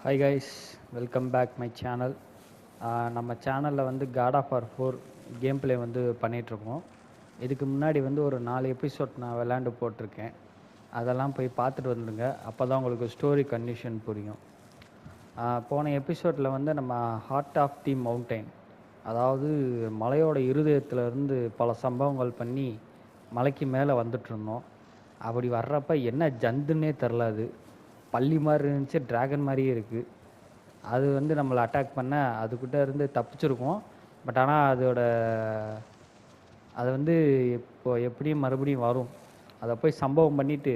Hi guys, welcome back my channel. நம்ம சேனலில் வந்து God of War 4 game play வந்து பண்ணிகிட்ருக்கோம். இதுக்கு முன்னாடி வந்து ஒரு 4 எபிசோட் நான் விளாண்டு போட்டிருக்கேன். அதெல்லாம் போய் பார்த்துட்டு வந்துடுங்க. அப்போ தான் உங்களுக்கு ஸ்டோரி கண்டிஷன் புரியும். போன எபிசோடில் வந்து நம்ம ஹார்ட் ஆஃப் தி மவுண்டைன், அதாவது மலையோட இருதயத்திலேருந்து பல சம்பவங்கள் பண்ணி மலைக்கு மேலே வந்துட்டுருந்தோம். அப்படி வர்றப்ப என்ன ஜந்துன்னே தெரில, அது பள்ளி மாதிரி இருந்துச்சு, ட்ராகன் மாதிரியே இருக்குது. அது வந்து நம்மளை அட்டாக் பண்ண அதுக்கிட்ட இருந்து தப்பிச்சிருக்கோம். பட் ஆனால் அது வந்து இப்போ எப்படியும் மறுபடியும் வரும். அதை போய் சம்பவம் பண்ணிவிட்டு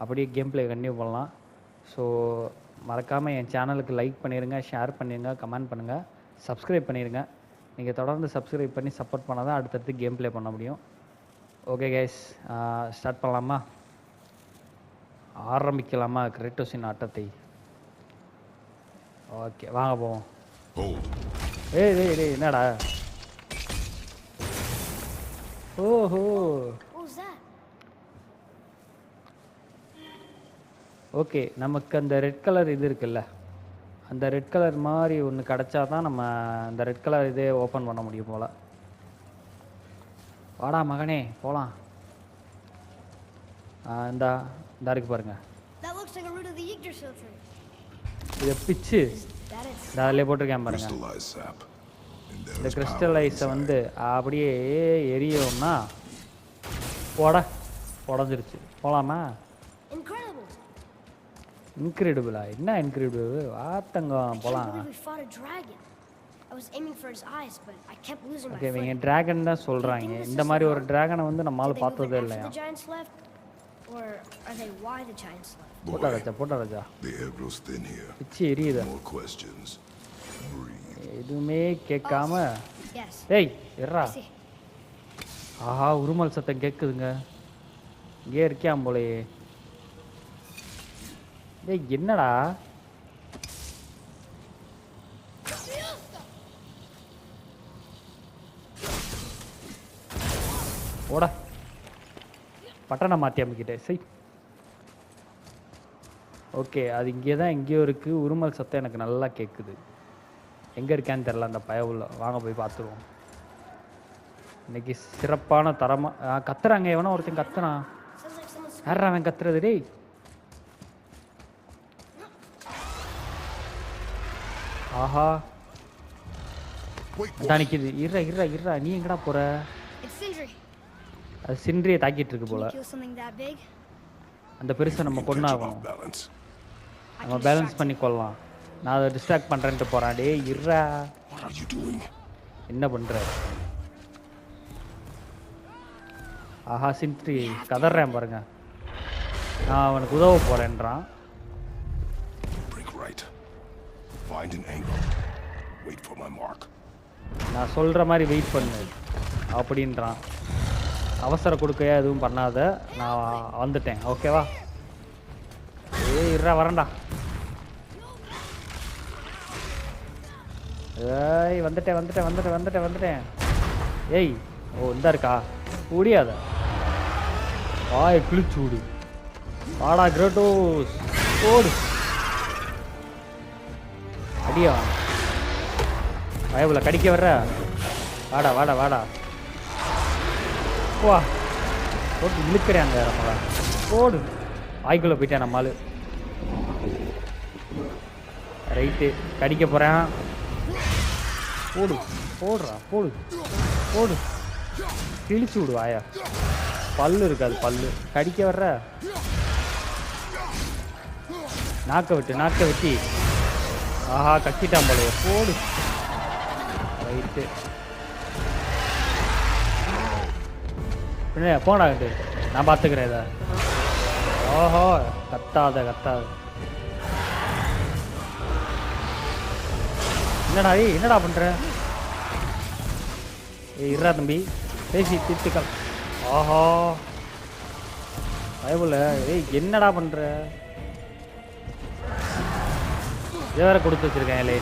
அப்படியே கேம் ப்ளே கண்டினியூ பண்ணலாம். ஸோ மறக்காமல் என் சேனலுக்கு லைக் பண்ணிடுங்க, ஷேர் பண்ணிடுங்க, கமெண்ட் பண்ணுங்கள், சப்ஸ்கிரைப் பண்ணிடுங்க. நீங்கள் தொடர்ந்து சப்ஸ்கிரைப் பண்ணி சப்போர்ட் பண்ணால் தான் அடுத்தடுத்து கேம் ப்ளே பண்ண முடியும். ஓகே கைஸ், ஸ்டார்ட் பண்ணலாமா? ஆரம்பிக்கலாமா கிரேட்டோஸின் ஆட்டத்தை? ஓகே, வாங்க போவோம். ஏய் டேய் டேய், என்னடா? ஓஹோ, ஓகே. நமக்கு அந்த ரெட் கலர் இது இருக்குல்ல, அந்த ரெட் கலர் மாதிரி ஒன்று கிடச்சா தான் நம்ம அந்த ரெட் கலர் இதே ஓப்பன் பண்ண முடியும் போல். வாடா மகனே, போகலாம். இந்த இருக்கு பாருங்க, இதை பிச்சு அதிலே போட்டிருக்கேன் பாருங்க. இந்த கிறிஸ்டலைஸை வந்து அப்படியே எரியோம்னா உடஞ்சிருச்சு. போகலாமா? இன்க்ரெடிபிளா? என்ன இன்க்ரெடிபிள்? வாத்தங்கம், போகலாம். ஓகே, இவங்க டிராகன் தான் சொல்கிறாங்க. இந்த மாதிரி ஒரு டிராகனை வந்து நம்மளால பார்த்ததே இல்லையா? போட்டா ராஜா பிச்சு எரியுது. எதுவுமே கேட்காம ஏய் எர்ரா. ஆஹா, உருமல் சத்தம் கேட்குதுங்க. இங்கே இருக்கியாம் போலையே. டேய் என்னடா? ஓடா, பட்டனை மாற்றி அமைக்கிட்டே. சரி, ஓகே. அது இங்கே தான் எங்கேயோ இருக்குது. உருமல் சத்தம் எனக்கு நல்லா கேட்குது. எங்கே இருக்கான்னு தெரில அந்த பயவுள்ள. வாங்க போய் பார்த்துருவோம். இன்னைக்கு சிறப்பான தரமாக கத்துறாங்க. எவனோ ஒருத்தன் கத்துறான். யாரா அவன் கத்துறது? டேய், ஆஹா, நிற்கிது. இர்றா, நீ எங்கடா போற? அது சின்றியை தாக்கிட்டு இருக்கு போல. அந்த பெருசை நம்ம கொண்டாகணும். நம்ம பேலன்ஸ் பண்ணி கொள்ளலாம். நான் அதை டிஸ்ட்ராக்ட் பண்ணுறேன்ட்டு போகிறான். டே இர்றா, என்ன பண்ணுற? ஆஹா, சின்ட்ரி கதறேன் பாருங்க. நான் அவனுக்கு உதவ போகிறேன்றான். நான் சொல்கிற மாதிரி வெயிட் பண்ணு அப்படின்றான். அவசரம் கொடுக்கையா எதுவும் பண்ணாத, நான் வந்துட்டேன். ஓகேவா? ஏய் இர்றா, வரேன்டா. ஏய் வந்துட்டேன். ஏய், ஓ இந்த இருக்கா? முடியாத வாய் கிழிச்சு விடு. வாடா கிரேட்டோஸ், ஓடு. அடியா பயபுல கடிக்க வர்ற. வாடா வா, போட்டு இழுக்கிறேன் அந்த நம்மள. போடு, வாய்க்குள்ளே போயிட்டேன் நம்மளு. ரைட்டு, கடிக்க போகிறேன். போடு, கிழிச்சு விடு வாயா. பல்லு இருக்காது, பல்லு கடிக்க வர்ற. நாக்க வெட்டி. ஆஹா, கட்டிட்டான் போலையே. போடு, ரைட்டு. போனாட்டு நான் பார்த்துக்கிறேன் இதை. ஓஹோ, கத்தாத. என்னடா பண்ற? இர்றா தம்பி, பேசி தீர்த்துக்கள். ஆஹா பயபுல, என்னடா பண்ற? இதை வேற கொடுத்து வச்சிருக்கேன். இல்லை,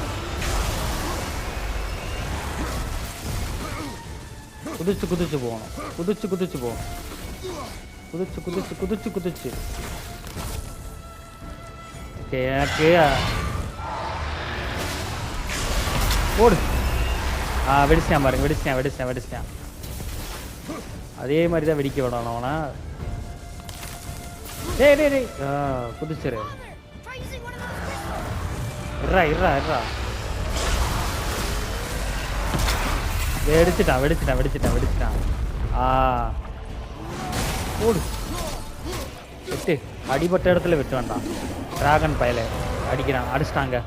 குதிச்சு போகணும். குதிச்சு. ஓகே, எனக்கு ஓடு. வெடிச்சிட்டான் பாருங்க, வெடிச்சிட்டான். அதே மாதிரி தான் வெடிக்க விடணும் அவனா. டேய் குதிச்சிரு. இர்றா வெடிச்சிட்டான். ஓடு. வெட்டு. அடிபட்ட இடத்துல வெட்டு வேண்டாம். டிராகன் பயல அடிக்கிறான், அடிச்சிட்டாங்க.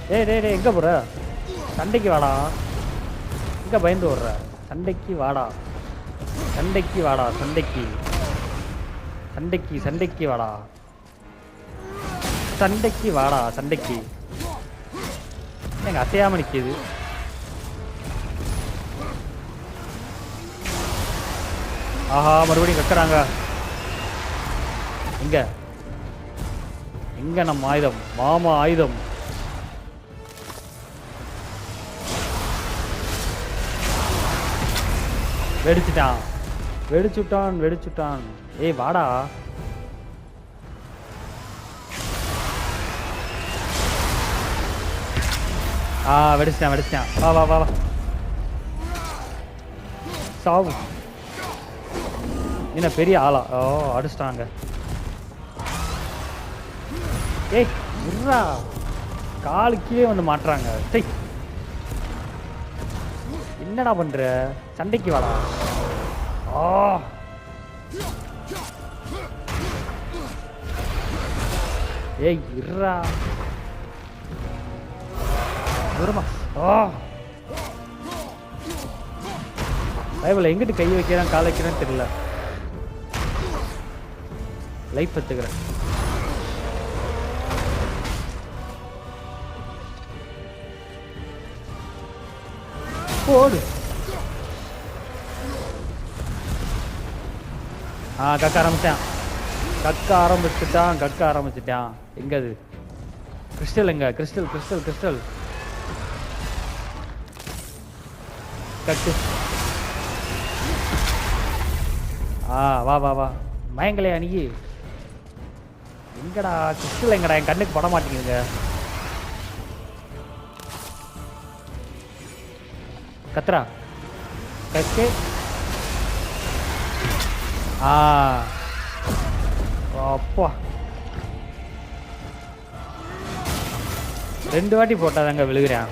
டேய் எங்க போற? சண்டைக்கு வாடா. எங்க பயந்து ஓடுற? சண்டைக்கு வாடா. சண்டைக்கு வாடா. எங்க அசையாம நிக்குது. ஆஹா, மறுபடியும் கக்குறாங்க. எங்க நம்ம ஆயுதம், மாமா ஆயுதம். வெடிச்சுட்டான். ஏய் வாடா. வெடிச்சிட்டான். வா. சாவு. என்ன பெரிய ஆளா? அடிச்சிட்டாங்க. ஏய் இருடா, காலுக்கே வந்து மாட்டுறாங்க. என்னடா பண்ற? சண்டைக்கு வாடா. ஏய் இருடா. பைபிள் எங்கிட்டு கை வைக்கிறான், கால் வைக்கிறான்னு தெரியல. லைஃப் எடுத்துக்கிறேன். போடு. கக்க ஆரம்பிச்சுட்டான். எங்க அது? கிறிஸ்டல் எங்க? கிறிஸ்டல் கட்டு. வா. மயங்கலையா நீ? எங்கடா கிறிஸ்டல்? எங்கடா? என் கண்ணுக்கு பட மாட்டேங்குதுங்க. கத்ரா கஸ்கே. அப்பா 2 வாட்டி போட்டாதாங்க விழுகிறேன்.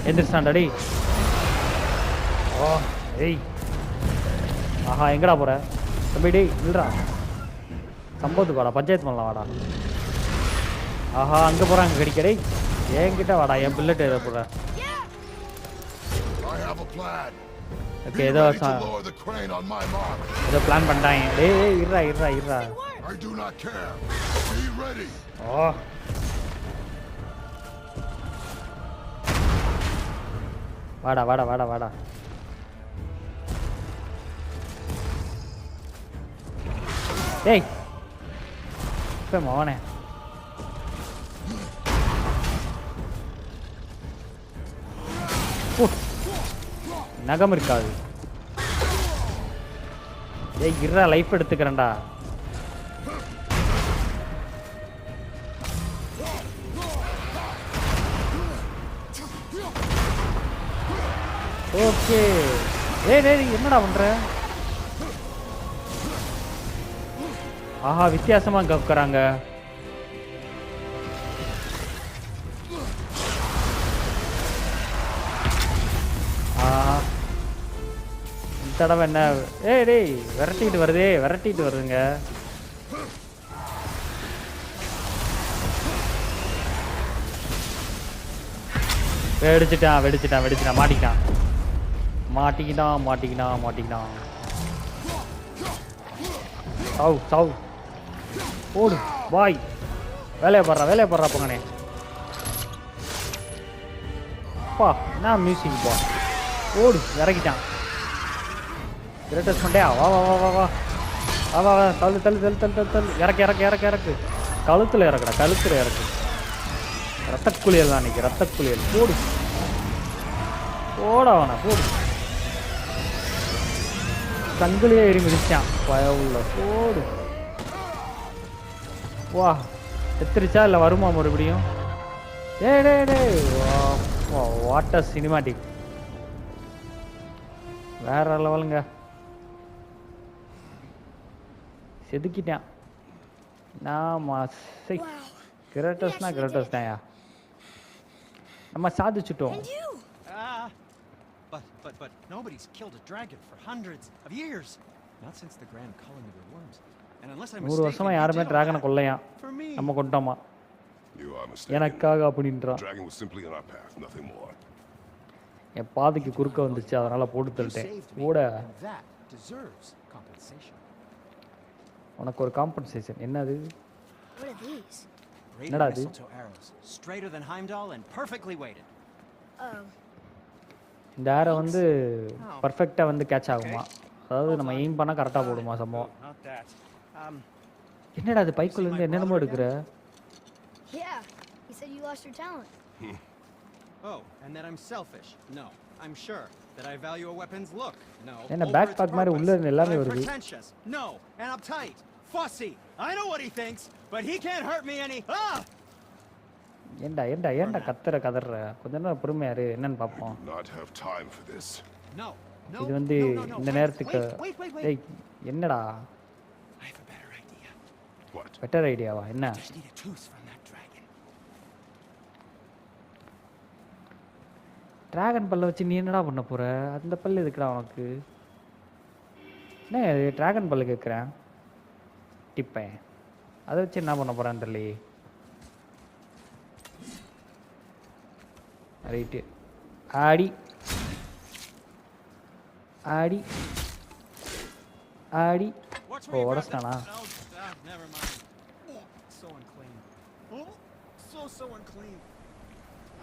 எந்திரிச்சான்டாடி. ஏய் ஆஹா, எங்கடா போற தம்பி? டேய் இல்லடா, சம்பவத்துக்கு வாடா, பஞ்சாயத்து பண்ணலாம் வாடா. ஆஹா, அங்கே போகிறாங்க கடிக்கடை. என்கிட்ட வாடா, என் பில்லட் எதை போடுற? ஓகே, ஏதோ பிளான் பண்ணிட்டாங்க. டேய் இருடா. வாடா. ஏய் இப்போ மோனே, நகம் இருக்காது. ஏய் இருடா, லைஃப் எடுத்துக்கிறேன்டா. ஓகே. டேய் என்னடா பண்ற? ஆஹா, வித்தியாசமா கக்குறாங்க. இந்த தடவை என்ன? டேய் விரட்டிட்டு வருதுங்க. வெடிச்சிட்டான். மாட்டிக்கிட்டான். சாவு. ஓடு பாய். வேலையை போடுறா பொங்கனே. அப்பா என்ன மியூசிக் பா. ஓடு, இறக்கிட்டான். கிரேட்டஸ்ட் பண்ணியா? வா. தள்ளு. இறக்கு. கழுத்துல இறக்கு. ரத்தக்குளியல் தான் இன்னைக்கு, ரத்தக்குளியல். போடவனா போடு. சங்கிலியே எரி மிதிச்சான் உள்ள. போடு. வா, செத்துருச்சா இல்லை வருமா மறுபடியும்? டேய் வாட் அ சினிமாட்டிக், வேற லெவலுங்க. செதுக்கிட்டேன் நான் மாசை. கிரேட்டஸ்னா கிரேட்டஸ் தான்யா, நம்ம சாதிச்சுட்டோம். But nobody's killed a dragon for hundreds of years. Not since the grand culling of the worms. And unless I'm 100 வருஷமா யாருமே டிராகனை கொல்லையா, நம்ம கொண்டோமா? You are mistaken. எனக்காக அப்படின்றான். Dragon was simply on our path, nothing more. என் பாதைக்கு குறுக்க வந்துச்சு, அதனால போட்டு தள்ளிட்டேன். கூட உனக்கு ஒரு காம்பன்சேஷன். என்னது? என்னடா அது? Straighter than Heimdall and perfectly weighted. இந்த ஏரை வந்து பர்ஃபெக்டா வந்து கேட்ச் ஆகுமா? அதாவது நம்ம எய்ம் பண்ணா கரெக்டா போடுமா சம்பவம்? என்னடா அது பைக்குள்ள இருந்து என்னென்னமோ எடுக்குற? Yeah, he said you lost your talent. Oh, and that I'm selfish. No, I'm sure that I value a weapon's look. No. என்ன பேக் பேக் மாதிரி உள்ள இருந்து எல்லாமே வருது. No, and uptight. Fussy. I know what he thinks, but he can't hurt me any. Ah! ஏண்டா கதற கொஞ்ச நேரம் பொறுமையா இரு, என்னன்னு பாப்போம். No. இது வந்து இந்த நேரத்துக்கு டேய் என்னடா? I have a better idea. What? Better ஐடியாவா? என்ன? Just need a tooth from that dragon. Dragon பல்ல வச்சு நீ என்னடா பண்ண போற? அந்த பல்லு எதுக்குடா உனக்கு? என்ன டிராகன் பல்லு கேட்குறேன் டிப்பேன், அதை வச்சு என்ன பண்ண போறான்னு தெரியலையே. ரைட்டு, ஆடி ஆடி ஆடி. ஓ உடச்சிட்டானா?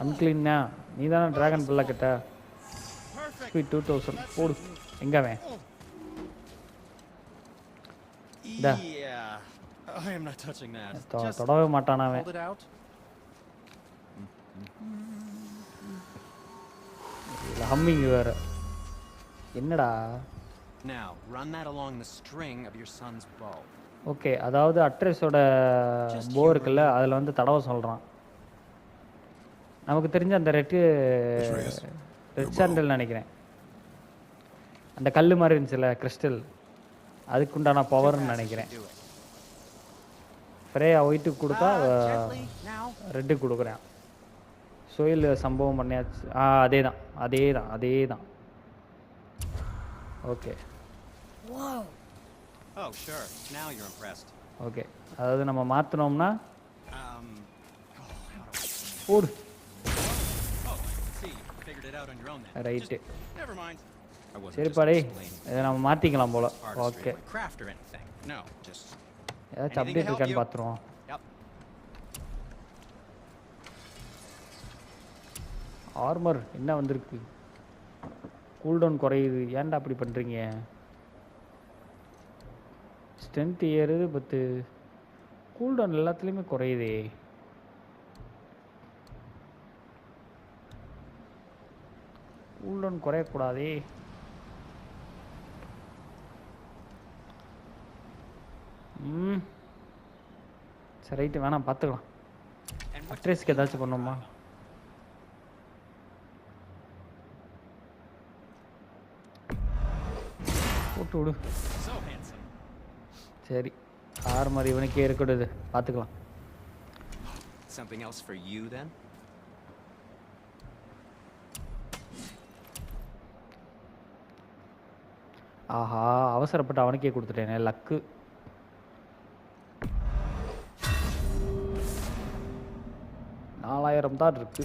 அன்கிளீன்னா நீ தானே டிராகன் பல்ல கிட்ட. ஸ்பீட் 2000 போடு. எங்க அவன்? தொடவே மாட்டானா அவன்? ஹம்மிங் வேற. என்னடா? Now run that along the string of your son's bow. Okay, அதாவது அட்ரஸோட போ இருக்குல்ல, அதில் வந்து தடவை சொல்கிறான். நமக்கு தெரிஞ்ச அந்த ரெட் சாண்டல் நினைக்கிறேன், அந்த கல் மாதிரி இருந்துச்சுல்ல கிறிஸ்டல், அதுக்குண்டான பவர்னு நினைக்கிறேன். ஃப்ரேயா ஒயிட்டுக்கு கொடுத்தா ரெட்டுக்கு கொடுக்குறேன். சோயில் சம்பவம் பண்ணியாச்சு. அதே தான். Okay. Oh, sure. Now you're impressed. Okay, அதாவது நம்ம மாற்றினோம்னா ஓடு. ரைட்டு, சரிப்பாடே, இதை நம்ம மாற்றிக்கலாம் போல். ஓகே, ஏதாச்சும் அப்டேட் இருக்கான்னு பார்த்துருவோம். ஆர்மர் என்ன வந்திருக்கு? கூல்டவுன் குறையுது. ஏன்டா அப்படி பண்ணுறீங்க? ஸ்ட்ரென்த் ஏறுது, பத்து கூல்டவுன் எல்லாத்துலேயுமே குறையுதே. கூல்டவுன் குறையக்கூடாதே. சரி ரைட்டு, வேணாம் பார்த்துக்கலாம். அட்ரஸ்க்கு ஏதாச்சும் பண்ணோமா? போட்டு விடு. சரி, ஆர்மர் இவனுக்கே இருக்கக்கூடாது, பார்த்துக்கலாம். Something else for you then? ஆஹா, அவசரப்பட்டு அவனுக்கே கொடுத்துட்டேனே, லக்கு. $4000 தான் இருக்கு.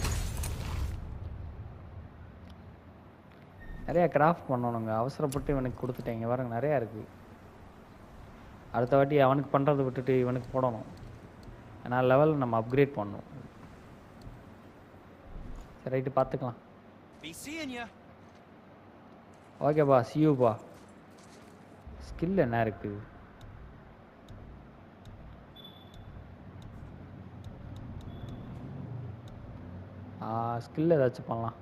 நிறையா கிராஃப்ட் பண்ணணுங்க, அவசரப்பட்டு இவனுக்கு கொடுத்துட்டேங்க. பாருங்க நிறையா இருக்குது. அடுத்த வாட்டி அவனுக்கு பண்ணுறதை விட்டுட்டு இவனுக்கு போடணும். ஏன்னா லெவல் நம்ம அப்கிரேட் பண்ணணும். சரி ரைட்டு, பார்த்துக்கலாம். ஓகேப்பா, சியூப்பா. ஸ்கில் என்ன இருக்குது? ஸ்கில் ஏதாச்சும் பண்ணலாம்.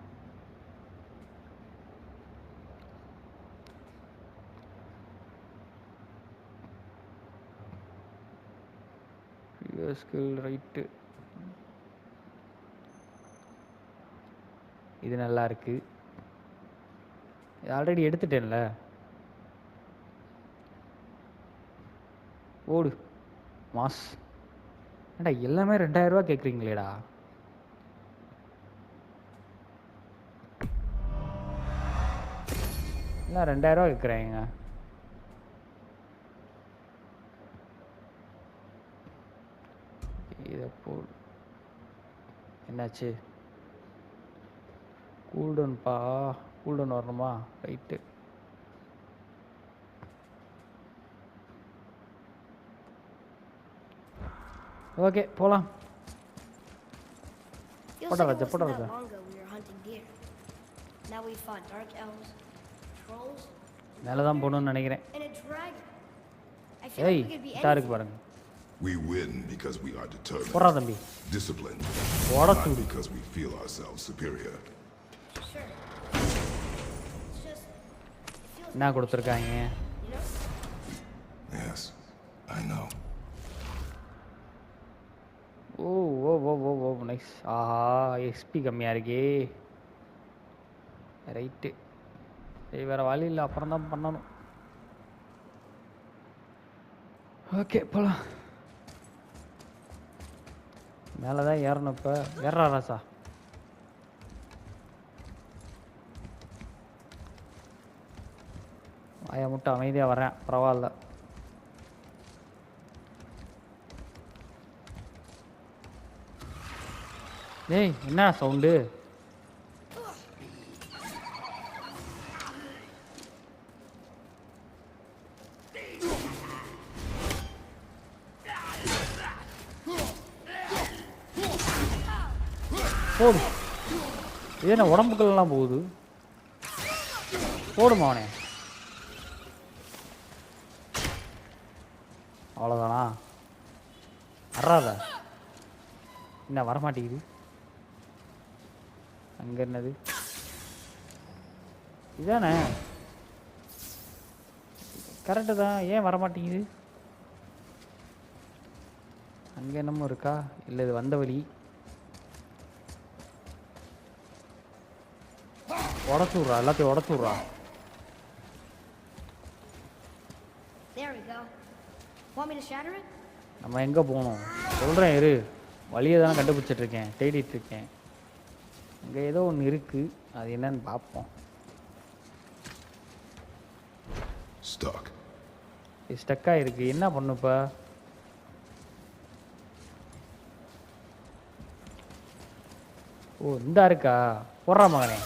Skill right. இது நல்லா இருக்கு. இது ஆல்ரெடி எடுத்துட்டேன்ல. ஓடு மாஸ். ஏண்டா எல்லாமே 2000 ரூபா கேட்குறீங்களேடா. எல்லாம் 2000 ரூபா கேட்குறாங்க. இதை போ. என்னாச்சு? கூல்டவுன்பா. கூல்டவுன் வரணுமா? ரைட்டு. ஓகே போகலாம். Feels Put like it, it put wasn't it. that long ago we were hunting deer. Now we fought dark elves, trolls, மேலே தான் போகணுன்னு நினைக்கிறேன். and a dragon. I feel ஏய் like we could be இதா இருக்கு anything. பாருங்க. We win because we are determined, போடுறா தம்பி. disciplined, What a not dude. because we feel ourselves superior. Sure. It's just, it feels என்ன கொடுத்துருக்காங்க? you know? Yes, I know. ஓ ஓ ஓ ஓ ஓ நைஸ். ஆஹா எக்ஸ்பி கம்மியாக இருக்கே. ரைட்டு. வேறு வழி இல்லை, அப்புறம் தான் பண்ணணும். ஓகே போகலாம். மேலே தான் ஏறணும். இப்போ ஏறா ராசா. வாயை மட்டும் அமைதியாக வரேன், பரவாயில்ல. ஏய் என்ன சவுண்டு? போடு. இது என்ன உடம்புக்கெல்லாம் போகுது? போடுமா அவனே. அவ்வளோதானா? வர்றாதா? என்ன வரமாட்டேங்குது? அங்கே என்னது? இதானே கரெக்டு தான். ஏன் வரமாட்டேங்குது? அங்கே என்னமோ இருக்கா? இல்லை இது வந்த வழி. உடச்சு விட்றா, எல்லாத்தையும் உடச்சு விட்றா. There we go. Want me to shatter it? நம்ம எங்கே போகணும் சொல்கிறேன் இரு. வழியை தானே கண்டுபிடிச்சிட்ருக்கேன், தேடிட்டுருக்கேன். இங்கே ஏதோ ஒன்று இருக்குது, அது என்னன்னு பார்ப்போம். Stuck. இது ஸ்டக்காக இருக்குது. என்ன பண்ணுப்பா? ஓ இந்தா இருக்கா? போடுறா மகனே.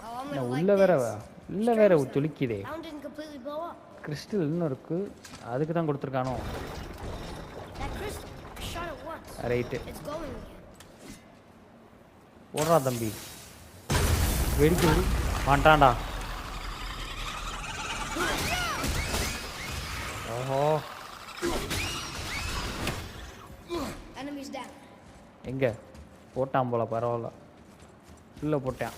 Oh, I'm என்ன gonna உள்ள like வேற this. உள்ள வேற Strange though. துளிக்குதே. That one didn't completely blow up. Crystal இன்னும் இருக்குது, அதுக்கு தான் கொடுத்துருக்கானோ. That crystal, I shot it once. Right. It's glowing again. போடுறா தம்பி. வெடிக்குது. வந்துட்டான்டா. ஓஹோ Enemies down. எங்கே போட்டான் போல, பரவாயில்ல. உள்ளே போட்டேன்.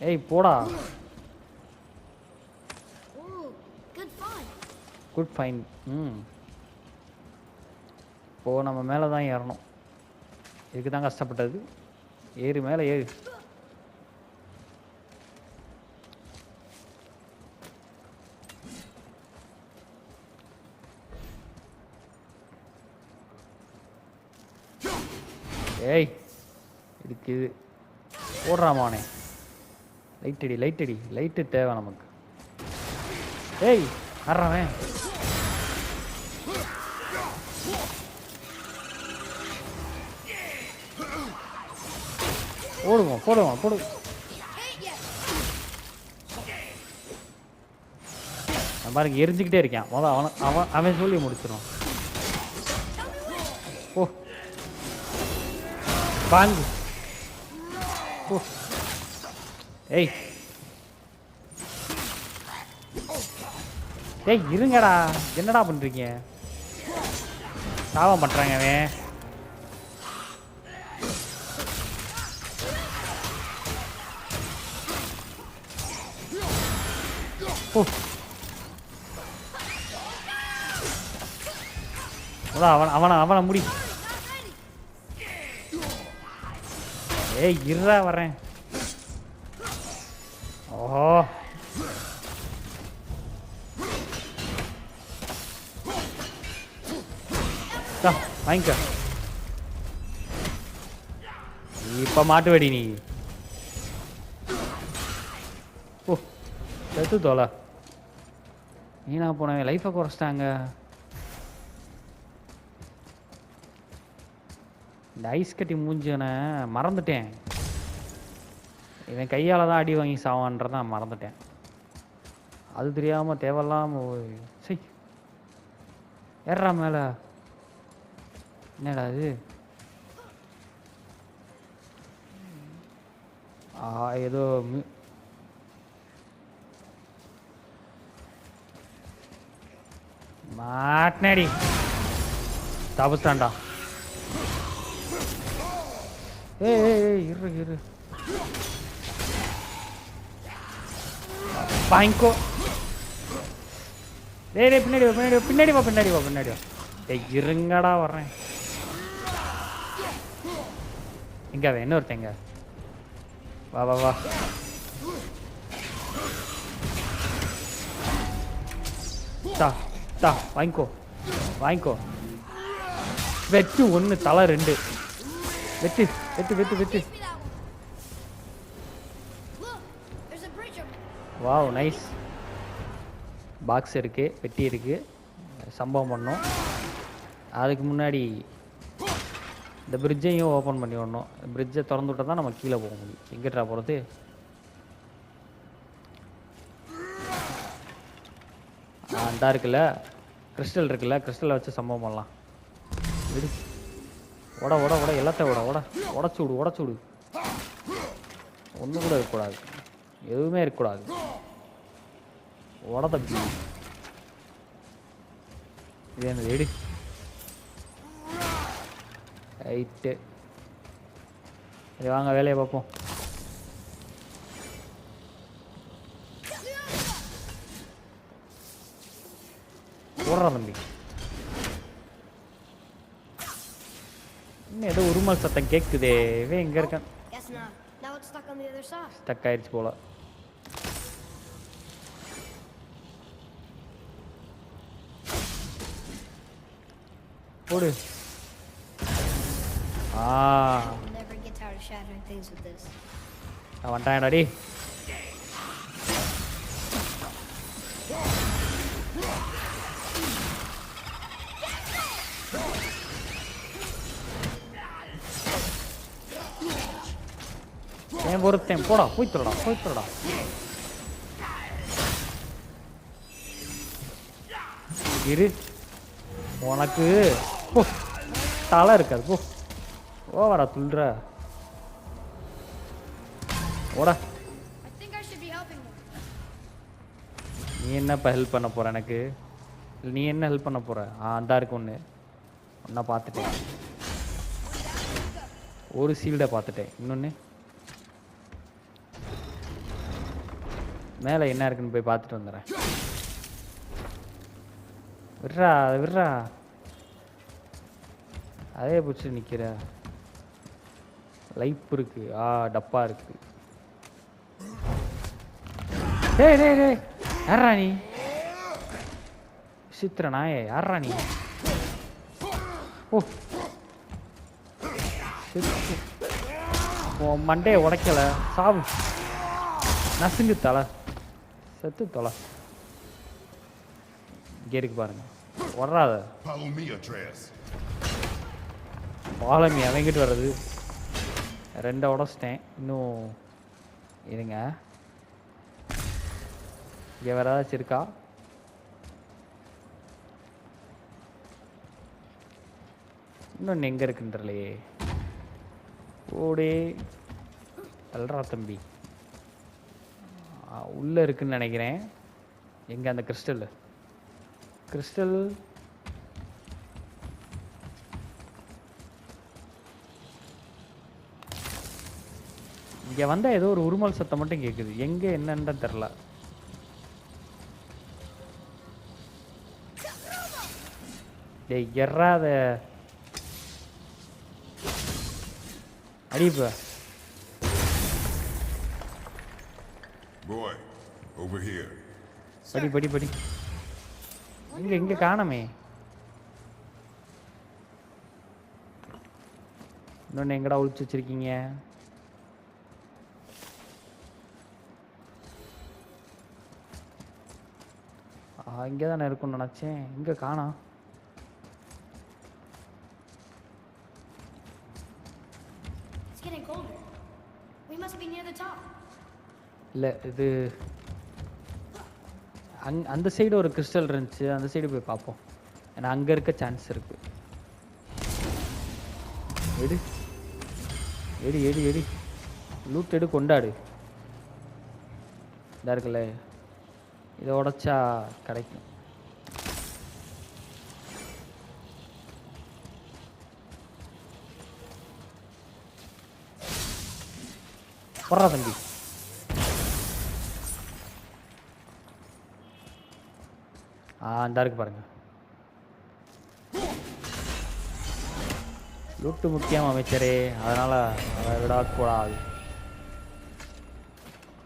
ஏய் போடா. Ooh, good find. Good fine. இப்போது நம்ம மேலே தான் ஏறணும். இதுக்கு தான் கஷ்டப்பட்டது. ஏறு மேலே ஏறு. ஏய் இதுக்கு இது போடுறாமானே. லைட்டடி லைட்டடி, லைட்டு தேவை நமக்கு. ஏய் வர்றவன். போடுவோம் போடுவோம் போடு. நான் பாருங்க எரிஞ்சுக்கிட்டே இருக்கேன். முதல் அவன் சொல்லி முடிச்சிடும். ஓ பாங்கு. ஓ ஏய் ஏய் இருங்கடா, என்னடா பண்ணுறீங்க? சாபம் பண்ணுறாங்க அவன். ஓ அவனை அவனை முடி. ஏய் இருடா வரேன். ஓஹோ வாங்கிக்க. இப்ப மாட்டு வெடி நீ. ஓ செத்து தோலை. நீனா போனவன் லைஃபை குறைச்சிட்டாங்க. இந்த ஐஸ் கட்டி மூஞ்சனை மறந்துட்டேன். இவன் கையால் தான் அடி வாங்கி சாவான்றதை நான் மறந்துட்டேன். அது தெரியாமல் தேவையில்லாமல் சரி ஏறா மேலே. என்னடா இது? ஏதோ மாட்டினடி தபஸ்தான்டா. ஏய் இரு வாங்கிக்கோ. டேய் பின்னாடி வா. டேய் இருங்கடா வர்றேன். எங்க அவன் என்ன ஒருத்தங்க? வா தா வாங்கிக்கோ. வெட்டு 1 தலை 2. வெட்டு. Wow nice. பாக்ஸ் இருக்கு, பெட்டி இருக்கு. சம்பவம் பண்ணோம். அதுக்கு முன்னாடி இந்த பிரிட்ஜையும் ஓப்பன் பண்ணி விடணும். பிரிட்ஜை திறந்து விட்டால் தான் நம்ம கீழே போக முடியும். எங்கிட்டா போகிறது? அந்த இருக்குல்ல கிறிஸ்டல் இருக்குல்ல, கிறிஸ்டலை வச்சு சம்பவம் பண்ணலாம். விடு. ஓட எல்லாத்தையும் உடச்சு விடு. ஒன்றும் கூட இருக்கக்கூடாது, எதுவுமே இருக்கக்கூடாது. தம்பி இது என்ன எடு. ரைட்டு வாங்க வேலையை பார்ப்போம். போடுறான் தம்பி. இன்னும் ஏதோ உருமல் சத்தம் கேட்குதே. இவன் எங்கே இருக்கான்? ஸ்டக் ஆயிடுச்சு போல. போடு. வந்துட்டான்டாடி. ஏன் பொறுத்தேன் போடா. போய் தொடடா. இரு உனக்கு தலை இருக்காது. போ ஓவரா துள்ளுற. ஓடா. நீ என்னப்பா ஹெல்ப் பண்ண போற எனக்கு? நீ என்ன ஹெல்ப் பண்ண போற? அந்த இருக்கு ஒன்னா பார்த்துட்டேன். ஒரு சீல்டை பார்த்துட்டேன். இன்னொன்று மேலே என்ன இருக்குன்னு போய் பார்த்துட்டு வந்துடுறேன். விட்றா. அதே பிடிச்சி நிற்கிற. லைஃப் இருக்கு. டப்பா இருக்கு. டேய் யாரா நீ? சித்திர நாயே யாரா நீ? ஓ மண்டையை உடைக்கல. சாவு. நசுங்கு தலை. செத்து தொலை. இங்கே இருக்கு பாருங்க. வர்றாத பாலமி அவங்கிட்டு வர்றது. 2 உடச்சிட்டேன். இன்னும் இருங்க. இங்கே வேற ஏதாச்சும் இருக்கா? இன்னொன்று எங்கே இருக்குன்றலையே. ஓடே தல்றா தம்பி. உள்ளே இருக்குன்னு நினைக்கிறேன். எங்கே அந்த கிறிஸ்டல்? இங்கே வந்தால் ஏதோ ஒரு உருமல் சத்தம் மட்டும் கேட்குது. எங்கே என்னன்னு தெரில. டேய் எறாத அடிப்ப. Boy, over here. படி படி படி. இங்க காணமே. இன்னொன்னு எங்கடா ஒளிச்சு வச்சிருக்கீங்க? இங்கே தானே இருக்கும்னு நினச்சேன். இங்கே காணோம். It's getting colder. We must be near the top. இல்லை இது அந்த சைடு ஒரு கிறிஸ்டல் இருந்துச்சு. அந்த சைடு போய் பார்ப்போம். ஏன்னா அங்கே இருக்க சான்ஸ் இருக்கு. எடு எடு எடு எடு லூட் எடு கொண்டாடு. இதா இருக்குல்ல, இதை உடைச்சா கிடைக்கும். போடுறா தம்பி. இந்த இருக்கு பாருங்க. லூட்டு முக்கியம் அமைச்சரே, அதனால அதை விடக்கூடாது.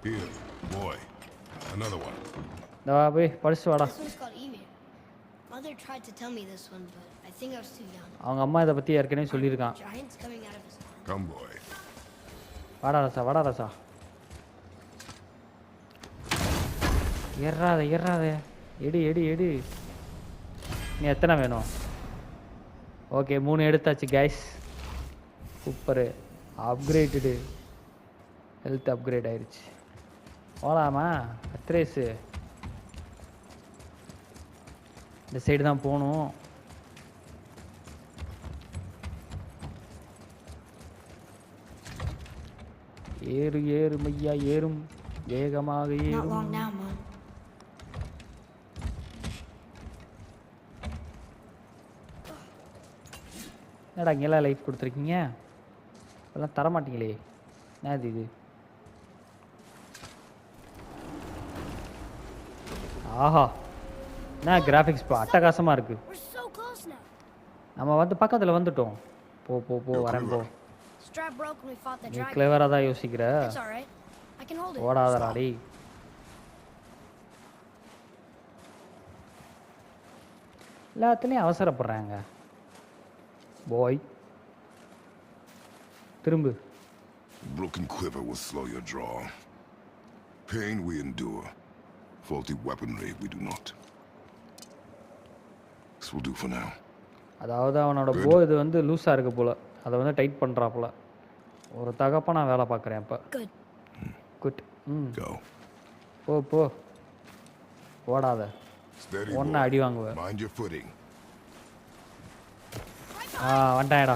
Here, boy. Another one. போய் படிச்சு வாடா. This one's called Ymir. Mother tried to tell me this one, but I think I was too young. அவங்க அம்மா இதை பற்றி ஏற்கனவே சொல்லியிருக்கான். Giants coming out of his arm. Come, boy. வாடா ரசா, வாடா ரசா. ஏறாத ஏறாத, எடு எடு எடு. நீ எத்தனை வேணும்? ஓகே 3 எடுத்தாச்சு guys. Super. Upgrade, health upgrade ஆயிடுச்சு. போகலாமா அத்ரேஸு? இந்த சைடு தான் போகணும். ஏறு ஏறு மையா ஏறும், வேகமாக Not ஏறும். long now, Mom. என்னடா இங்கெல்லாம் லைஃப் கொடுத்துருக்கீங்க? இதெல்லாம் தரமாட்டீங்களே. என்னது இது? ஆஹா, என்ன கிராஃபிக்ஸ் இப்போ அட்டகாசமாக இருக்குது. We're so close now. நம்ம வந்து பக்கத்தில் வந்துட்டோம். போ போ போ வரேன் போ. Strap broke when we fought the நீ dragon. கிளவராக தான் யோசிக்கிற. It's all right. I can hold it. ஓடாதடா டேய். எல்லாத்துலேயும் அவசரப்படுறாங்க பாய். திரும்பு. Broken quiver will slow your draw. Pain we endure. Faulty weaponry we do not. This will do for now. அதாவது அவனோட போ இது வந்து லூஸாக இருக்கு போல், அதை வந்து டைட் பண்ணுறாப்புல. ஒரு தகப்பா நான் வேலை பார்க்குறேன் இப்போ. Good. குட். Go. போ போ, ஓடாத. Steady, ஒன்று boy. அடி வாங்குவேன். Mind your footing. வந்துட்டான்டா.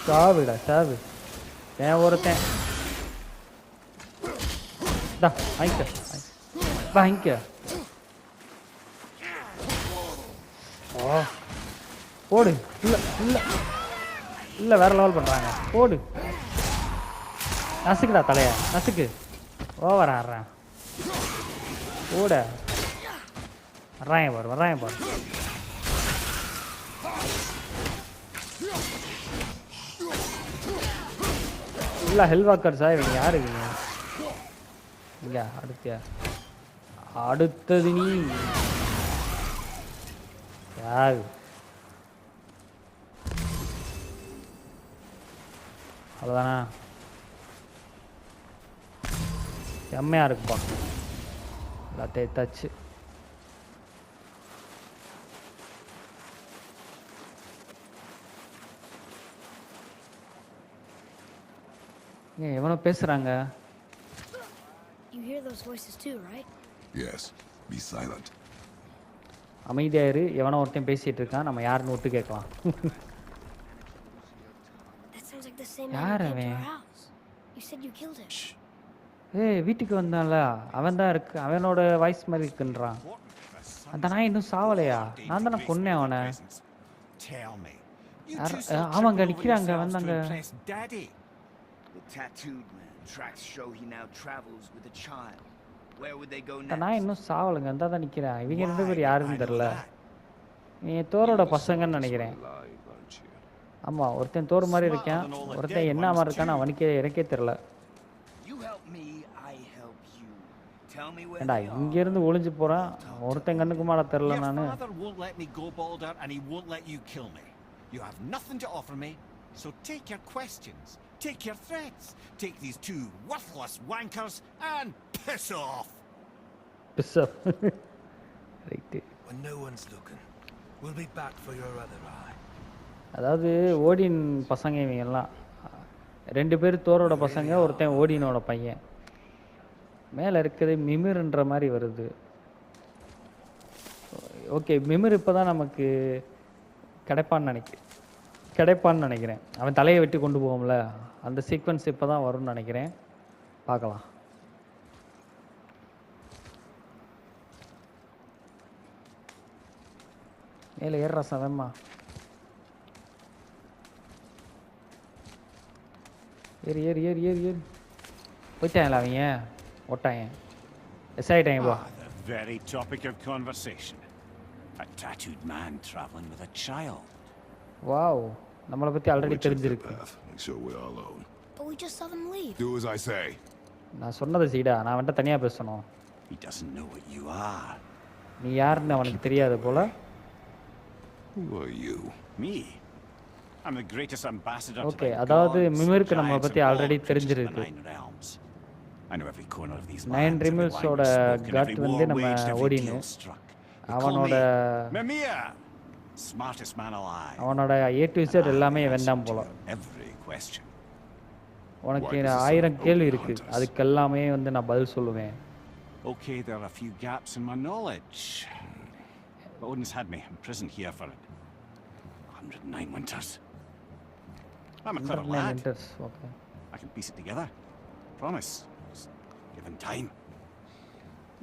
சாவுடா சாவு. ஏன் ஒருத்தன் வாங்கிக்க வாங்கிக்க. ஓ போடு. இல்லை இல்லை இல்லை, வேற லெவல் பண்ணுறாங்க. போடு, நசுக்குடா தலைய நசுக்கு. ஓவர் ஆடுறான். ஓட வர்றாங்க பாரு, வர்றாங்க பாரு. இல்லை ஹெல்வாக்கர்ஸா இவங்க? யாரு இவங்க? இங்க அடுத்தது நீ யாரு? அவ்வளோதானா? செம்மையாக இருக்குப்பா. எல்லாத்தையும் தச்சு எவனோ பேசுகிறாங்க. You hear those voices too, right? Yes. Be silent. அமைதியாயிரு. எவனோ ஒருத்தன் பேசிகிட்டு இருக்கான். நம்ம யாருன்னு விட்டு கேட்கலாம். That sounds like the same யார் man who came to அவன்? our house. You said you killed him. வீட்டுக்கு வந்தான்ல அவன் தான் இருக்கு. அவனோட வாய்ஸ் மாதிரி இருக்குன்றான். அந்த நாய் இன்னும் சாவலையா? நான் தானே கொன்னேன் அவனை. Tell me. ஆமாங்க நிற்கிறாங்க வந்தாங்க. The tattooed man. Tracks show he now travels with a child. Where would they go அந்த next? நாய் இன்னும் சாவலைங்க. அந்த தான் நிற்கிறேன். இவங்க 2 பேர் யாருன்னு தெரில. நீ தோரோட பசங்கன்னு நினைக்கிறேன். here. ஆமாம், ஒருத்தன் தோறு மாதிரி இருக்கான், ஒருத்தன் என்ன மாதிரி இருக்கான்னு எனக்கே தெரில. You help me, I help you. Tell me where ஏண்டா they are. இங்கேருந்து ஒளிஞ்சு போகிறான், ஒருத்தன் கண்ணுக்கு மேலே தெரில. Your நான் father won't let me go, Balder, and he won't let you kill me. You have nothing to offer me, so take your questions, take your threats, take these two worthless wankers, and piss off. Piss off. Right. When no one's looking, we'll be back for your other eye. அதாவது ஓடின் பசங்க இவங்க எல்லாம் 2 பேர் தோரோட பசங்க, ஒருத்தன் ஓடினோட பையன். மேலே இருக்கிறது மிமிர்ன்ற மாதிரி வருது. ஓகே, மிமிர் இப்போ தான் நமக்கு கிடைப்பான்னு நினைக்கிறேன். அவன் தலையை வெட்டி கொண்டு போவோம்ல, அந்த சீக்வன்ஸ் இப்போ தான் வரும்னு நினைக்கிறேன். பார்க்கலாம். மேலே ஏறுறா சவம்மா. ஏறு போயிட்டாங்களா அவங்க? ஓட்டாங்க எஸ் ஆகிட்டாங்க. போ. The very topic of conversation. A tattooed man traveling with a child. Wow, நம்மளை பற்றி ஆல்ரெடி We'll check their தெரிஞ்சிருக்கு. path, make sure we're all alone. But we just saw them leave. Do as I say. நான் சொன்னதை சீடா, நான் வந்துட்டு தனியாக பேசணும். He doesn't know what you are. நீ யாருன்னு அவனுக்கு தெரியாது போல. Who are you? Me? I'm the greatest ambassador Okay, to the அதாவது gods, மிமிருக்கு நம்ம giants, பற்றி and all already creatures of the தெரிஞ்சிருக்கு. Nine Realms. I know every corner of these 9 lands, every ரிமில்ஸோட language spoken, cut every வந்து war நம்ம waged, every ஓடினு. deal struck. They call அவனோட me Mimir, smartest man alive. அவனோட A to Z எல்லாமே I வெந்தான் answer போல. to every question. உனக்கு Why does this 1000 sound கேள்வி open இருக்கு, hunters? அதுக்கு எல்லாமே வந்து நான் பதில் சொல்லுவேன். Okay, there are a few gaps in my knowledge. But Odin's had me imprisoned here for 109 winters. I'm a clever lad. Winters. Okay, I can piece it together. Promise. Just given time.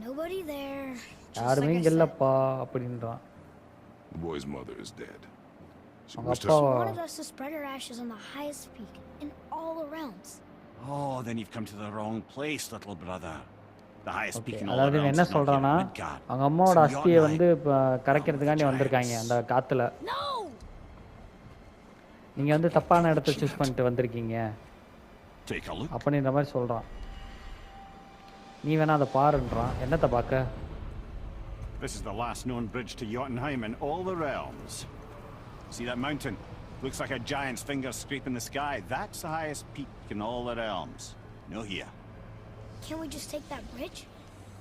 Nobody there. Just யாருமே like I இங்கே said. இல்லைப்பா அப்படின்றான். The boy's mother is dead. She அவங்க wished அப்பா us She wanted us to spread her ashes on the highest peak in all the realms. Oh, then you've come to the wrong place, little brother. The highest peak okay, in all அதாவது the இவன் realms என்ன is not here in சொல்கிறான்னா, Midgard. அவங்க அம்மாவோட It's in அஸ்தியை Jotunheim. வந்து இப்போ கரைக்கிறதுக்காண்டி வந்திருக்காங்க அந்த காற்றுல. No! நீங்கள் வந்து தப்பான இடத்த சூஸ் பண்ணிட்டு வந்திருக்கீங்க Take a look. அப்படின்ற மாதிரி சொல்கிறான். நீ வேணா அதை பாருன்றான். என்னத்தை பார்க்க? This is the last known bridge to Jotunheim in all the realms. See that mountain? Looks like a giant's finger scraping the sky. That's the highest peak in all the realms. No here. Can't we just take that bridge?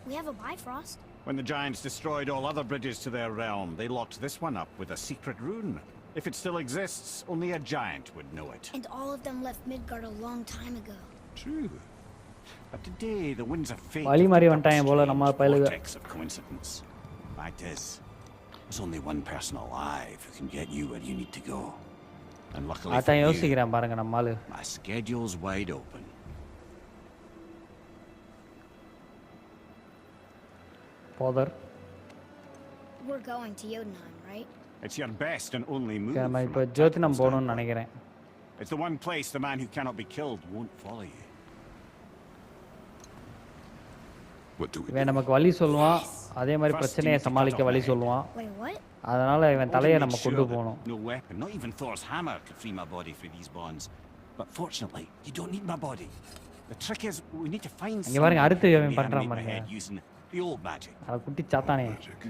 We have a Bifrost. When the giants destroyed all other bridges to their realm, they locked this one up with a secret rune. If it still exists, only a giant would know it. And all of them left Midgard a long time ago. True. But today, the winds of fate வழி மாதிரி have வந்துட்டாங்க போல நம்ம strange பயலுக. vortex of coincidence. Fact is, there's only one person alive who can get you where you need to go. And luckily for அதான் you, யோசிக்கிறேன் பாருங்க நம்ம ஆளு. my schedule's wide open. போதர். We're going to Jotunheim, right? It's your best and only move. நம்ம from இப்போ a ஜோதினம் tactical போகணும்னு standpoint. நினைக்கிறேன். It's the one place the man who cannot be killed won't follow you. What do we இவன் do? நமக்கு வழி சொல்லுவான், அதே மாதிரி First, பிரச்சனையை you need to சமாளிக்க cut off வழி my head. சொல்லுவான். Wait, what? அதனால இவன் Odin தலையை made நம்ம sure கொண்டு that போகணும். no weapon, not even Thor's hammer, could free my body through these bonds. But fortunately, you don't need my body. The trick is, we need to find இங்க பாருங்க, அடுத்து who இவன் can பண்றான் reanimate my பாருங்க. head using the old magic. அதை குட்டி சாத்தானே. Magic.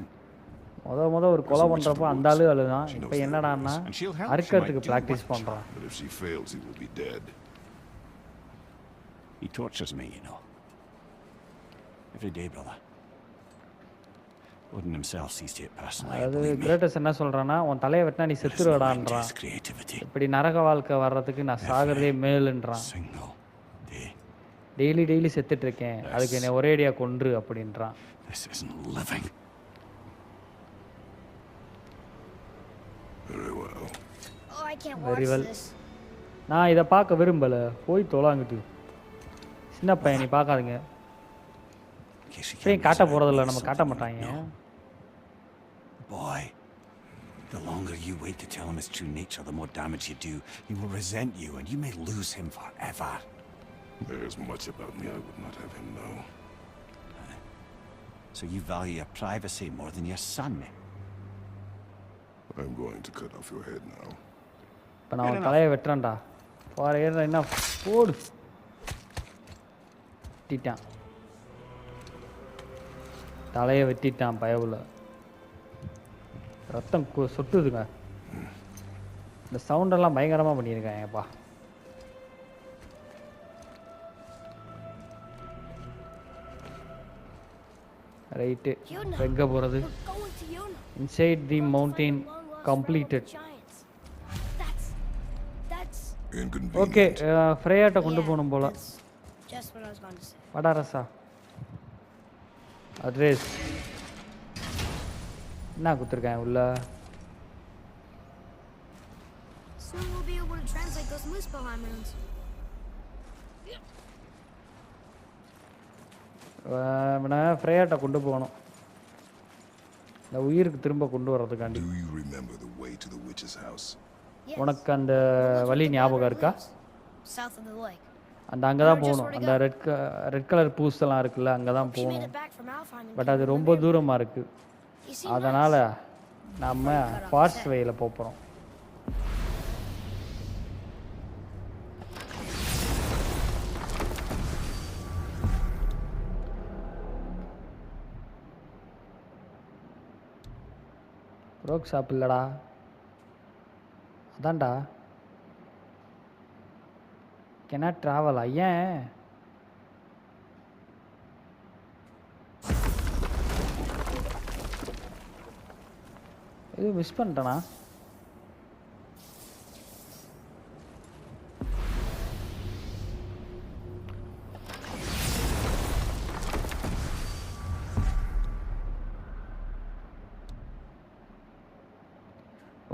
முத ஒரு கொலை பண்றப்போ அந்த ஆளு அழுதான். இப்போ என்னடான்னா And she'll help. She அறுக்கிறதுக்கு might do practice what பண்றான். But if she fails, he will be dead. He tortures me, you know. Every day, brother. Odin himself sees to it personally. அதாவது Believe me. கிரேட்டஸ் என்ன சொல்றான்னா, உன் தலையை வெட்டினா நீ There is no end to செத்துருவடான்றான். his creativity. இப்படி நரக வாழ்க்கை வர்றதுக்கு நான் சாகிறதே மேலுன்றான். Single day. டெய்லி செத்துட்டு இருக்கேன், அதுக்கு என்னை ஒரேடியா கொன்று அப்படின்றான். This isn't living. Very well. Oh, I can't Very watch well. this. நான் இதை பார்க்க விரும்பல, போய் தொலாங்கிட்டு. சின்ன பையன், நீ பார்க்காதுங்க. In case you இப்பயும் can't காட்ட resurrect போறதில்ல, me, நம்ம something காட்ட you மாட்டாங்க. know. Boy, the longer you wait to tell him his true nature, the more damage you do. He will resent you, and you may lose him forever. There is much about me I would not have him know. So you value your privacy more than your son. I'm going to cut off your head now. இப்போ நான் அவன் தலையை வெட்டுறேன்டா. போகிற ஏற என்ன போடு வெட்டிட்டான். தலையை வெட்டிட்டான் பயவுல. ரத்தம் சொட்டுதுங்க. இந்த சவுண்டெல்லாம் பயங்கரமாக பண்ணியிருக்காங்கப்பா. ரைட்டு எங்கே போகிறது? We're going to Yona. Inside the mountain Long lost completed. friend of the giants. That's okay Inconvenient. ஃப்ரேயாட்ட கொண்டு போகணும் போல. that's just what I was going to say. வாடா ரசா. அட்ரஸ் என்ன கொடுத்துருக்கேன் உள்ள? Soon we'll be able to translate those Muspelheim runes. இவனை ஃப்ரேயாட்ட கொண்டு போகணும். இந்த உயிருக்கு திரும்ப கொண்டு வர்றதுக்காண்டி. Do you remember the way to the witch's house? Yes. உனக்கு அந்த We'll look வழி at the ஞாபகம் map இருக்கா? of Leaves, south of the lake. அந்த அங்கே தான் போகணும். அந்த ரெட் கலர் பூஸ்லாம் இருக்குல்ல, அங்கே தான் She made போகணும். it back from Alfheim and but came அது to ரொம்ப live here. தூரமாக இருக்குது. You seem அதனால் nice. நம்ம ஃபாஸ்ட் வேயில் போகிறோம். ரோக் ஷாப் இல்லைடா, அதான்டா. கேனாட் ட்ராவலா? ஏன்? எதுவும் மிஸ் பண்ணிட்டேனா?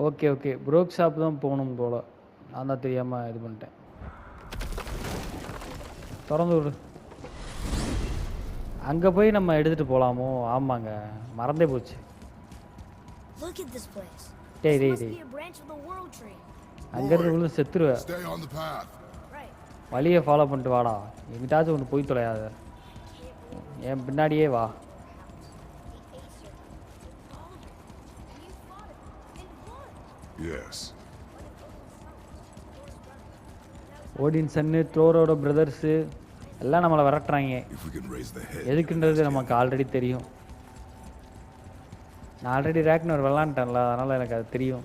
ஓகே ஓகே ப்ரோக் ஷாப் தான் போகணும் போல. நான் தான் தெரியாமல் இது பண்ணிட்டேன். திறந்து விடு. அங்கே போய் நம்ம எடுத்துகிட்டு போகலாமோ? ஆமாங்க, மறந்தே போச்சு. Look at this place. டேய் This டேய் must டேய், be a branch of the world tree. அங்கேருந்து விழுந்து செத்துருவேன். Stay on the path. Right. வழியை ஃபாலோ பண்ணிட்டு வாடா. எங்கிட்டாச்சும் ஒன்று போய் தொலையாத. என் பின்னாடியே வா. Yes. ஓடின்சன்னு த்ரோரோட பிரதர்ஸு எல்லாம் நம்மளை விரட்டுறாங்க. If we can raise the head. எதுக்குன்றது நமக்கு ஆல்ரெடி தெரியும். நான் ஆல்ரெடி ரேக்னர் விளாண்டுட்டேன்ல, அதனால் எனக்கு அது தெரியும்.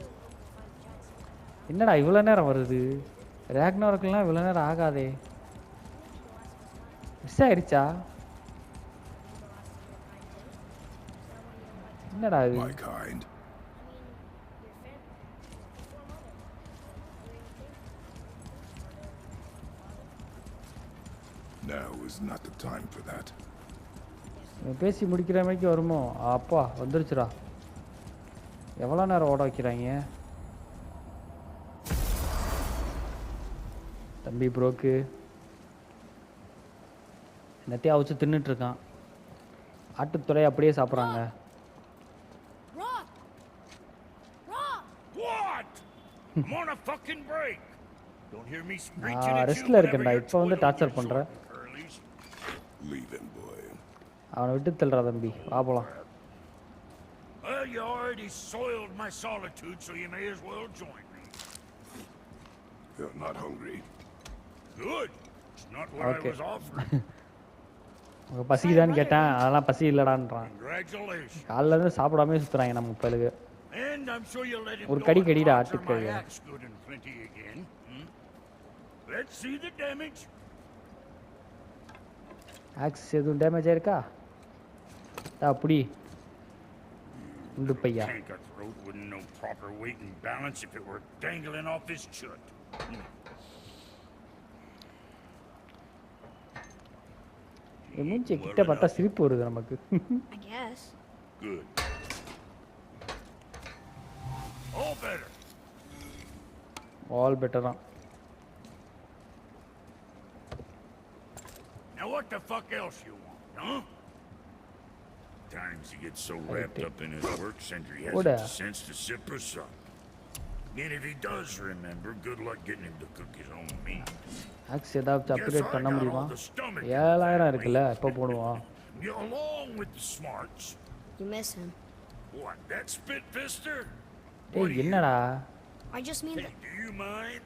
என்னடா இவ்வளோ நேரம் வருது? ரேக்னருக்குலாம் இவ்வளோ நேரம் ஆகாதே. மிஸ் ஆயிடுச்சா? என்னடா இது? My kind. Now is not the time for that. இவன் பேசி முடிக்கிற மாதிரி வருமோ? அப்பா வந்துருச்சுடா. எவ்வளோ நேரம் ஓட வைக்கிறாங்க தம்பி ப்ரோக்கு. என்னத்தையும் அவிச்சு தின்னுட்டு இருக்கான். ஆட்டுத்துறை அப்படியே சாப்பிட்றாங்க. Rock! Rock! What? I'm on a fucking break. Don't hear me screeching நான் at you ரெஸ்ட்டில் இருக்கேன்டா. whenever இப்போ வந்து you're டார்ச்சர் toiling பண்ணுறேன். your curlies. Leave him, boy. அவனை விட்டு தள்ளுறா தம்பி. வா போலாம். Well, you already soiled my solitude, so you may as well join me. You're not hungry. Good. It's not what Okay. I was offering. உங்கள் பசிக்குதான்னு கேட்டேன். அதெல்லாம் பசி இல்லைடான்றான். Congratulations. காலையிலேருந்து சாப்பிடாமே சுற்றுறாங்க நம்ம பழுகு. And I'm sure you'll let him ஒரு go கடி and கடிடா conquer ஆட்டுக்கறி. my axe good and plenty again. Hmm? Let's see the damage. Axe எதுவும் டேமேஜ் ஆயிருக்கா? அப்படி உண்டு பையா. Tank a throat wouldn't know proper weight and balance if it were dangling off his chut. என் மூஞ்சி கிட்ட பார்த்தா சிரிப்பு வருது நமக்கு. I guess. Good. All better. All better தான். Now what the fuck else you want, huh? Times he gets so wrapped up in his work, Sentry hasn't Oda. the sense to sip or sup. And if he does remember, good luck getting him to cook his own meat. Axe ஏதாச்சும் Guess upgrade I பண்ண got முடியுமா? all the stomach in the 7000 family. இருக்குல்ல, இப்போ போடுவோம். Yeah, along with the smarts. You miss him. What, that spit fister? டேய் என்னடா I just mean Hey, that. do you mind?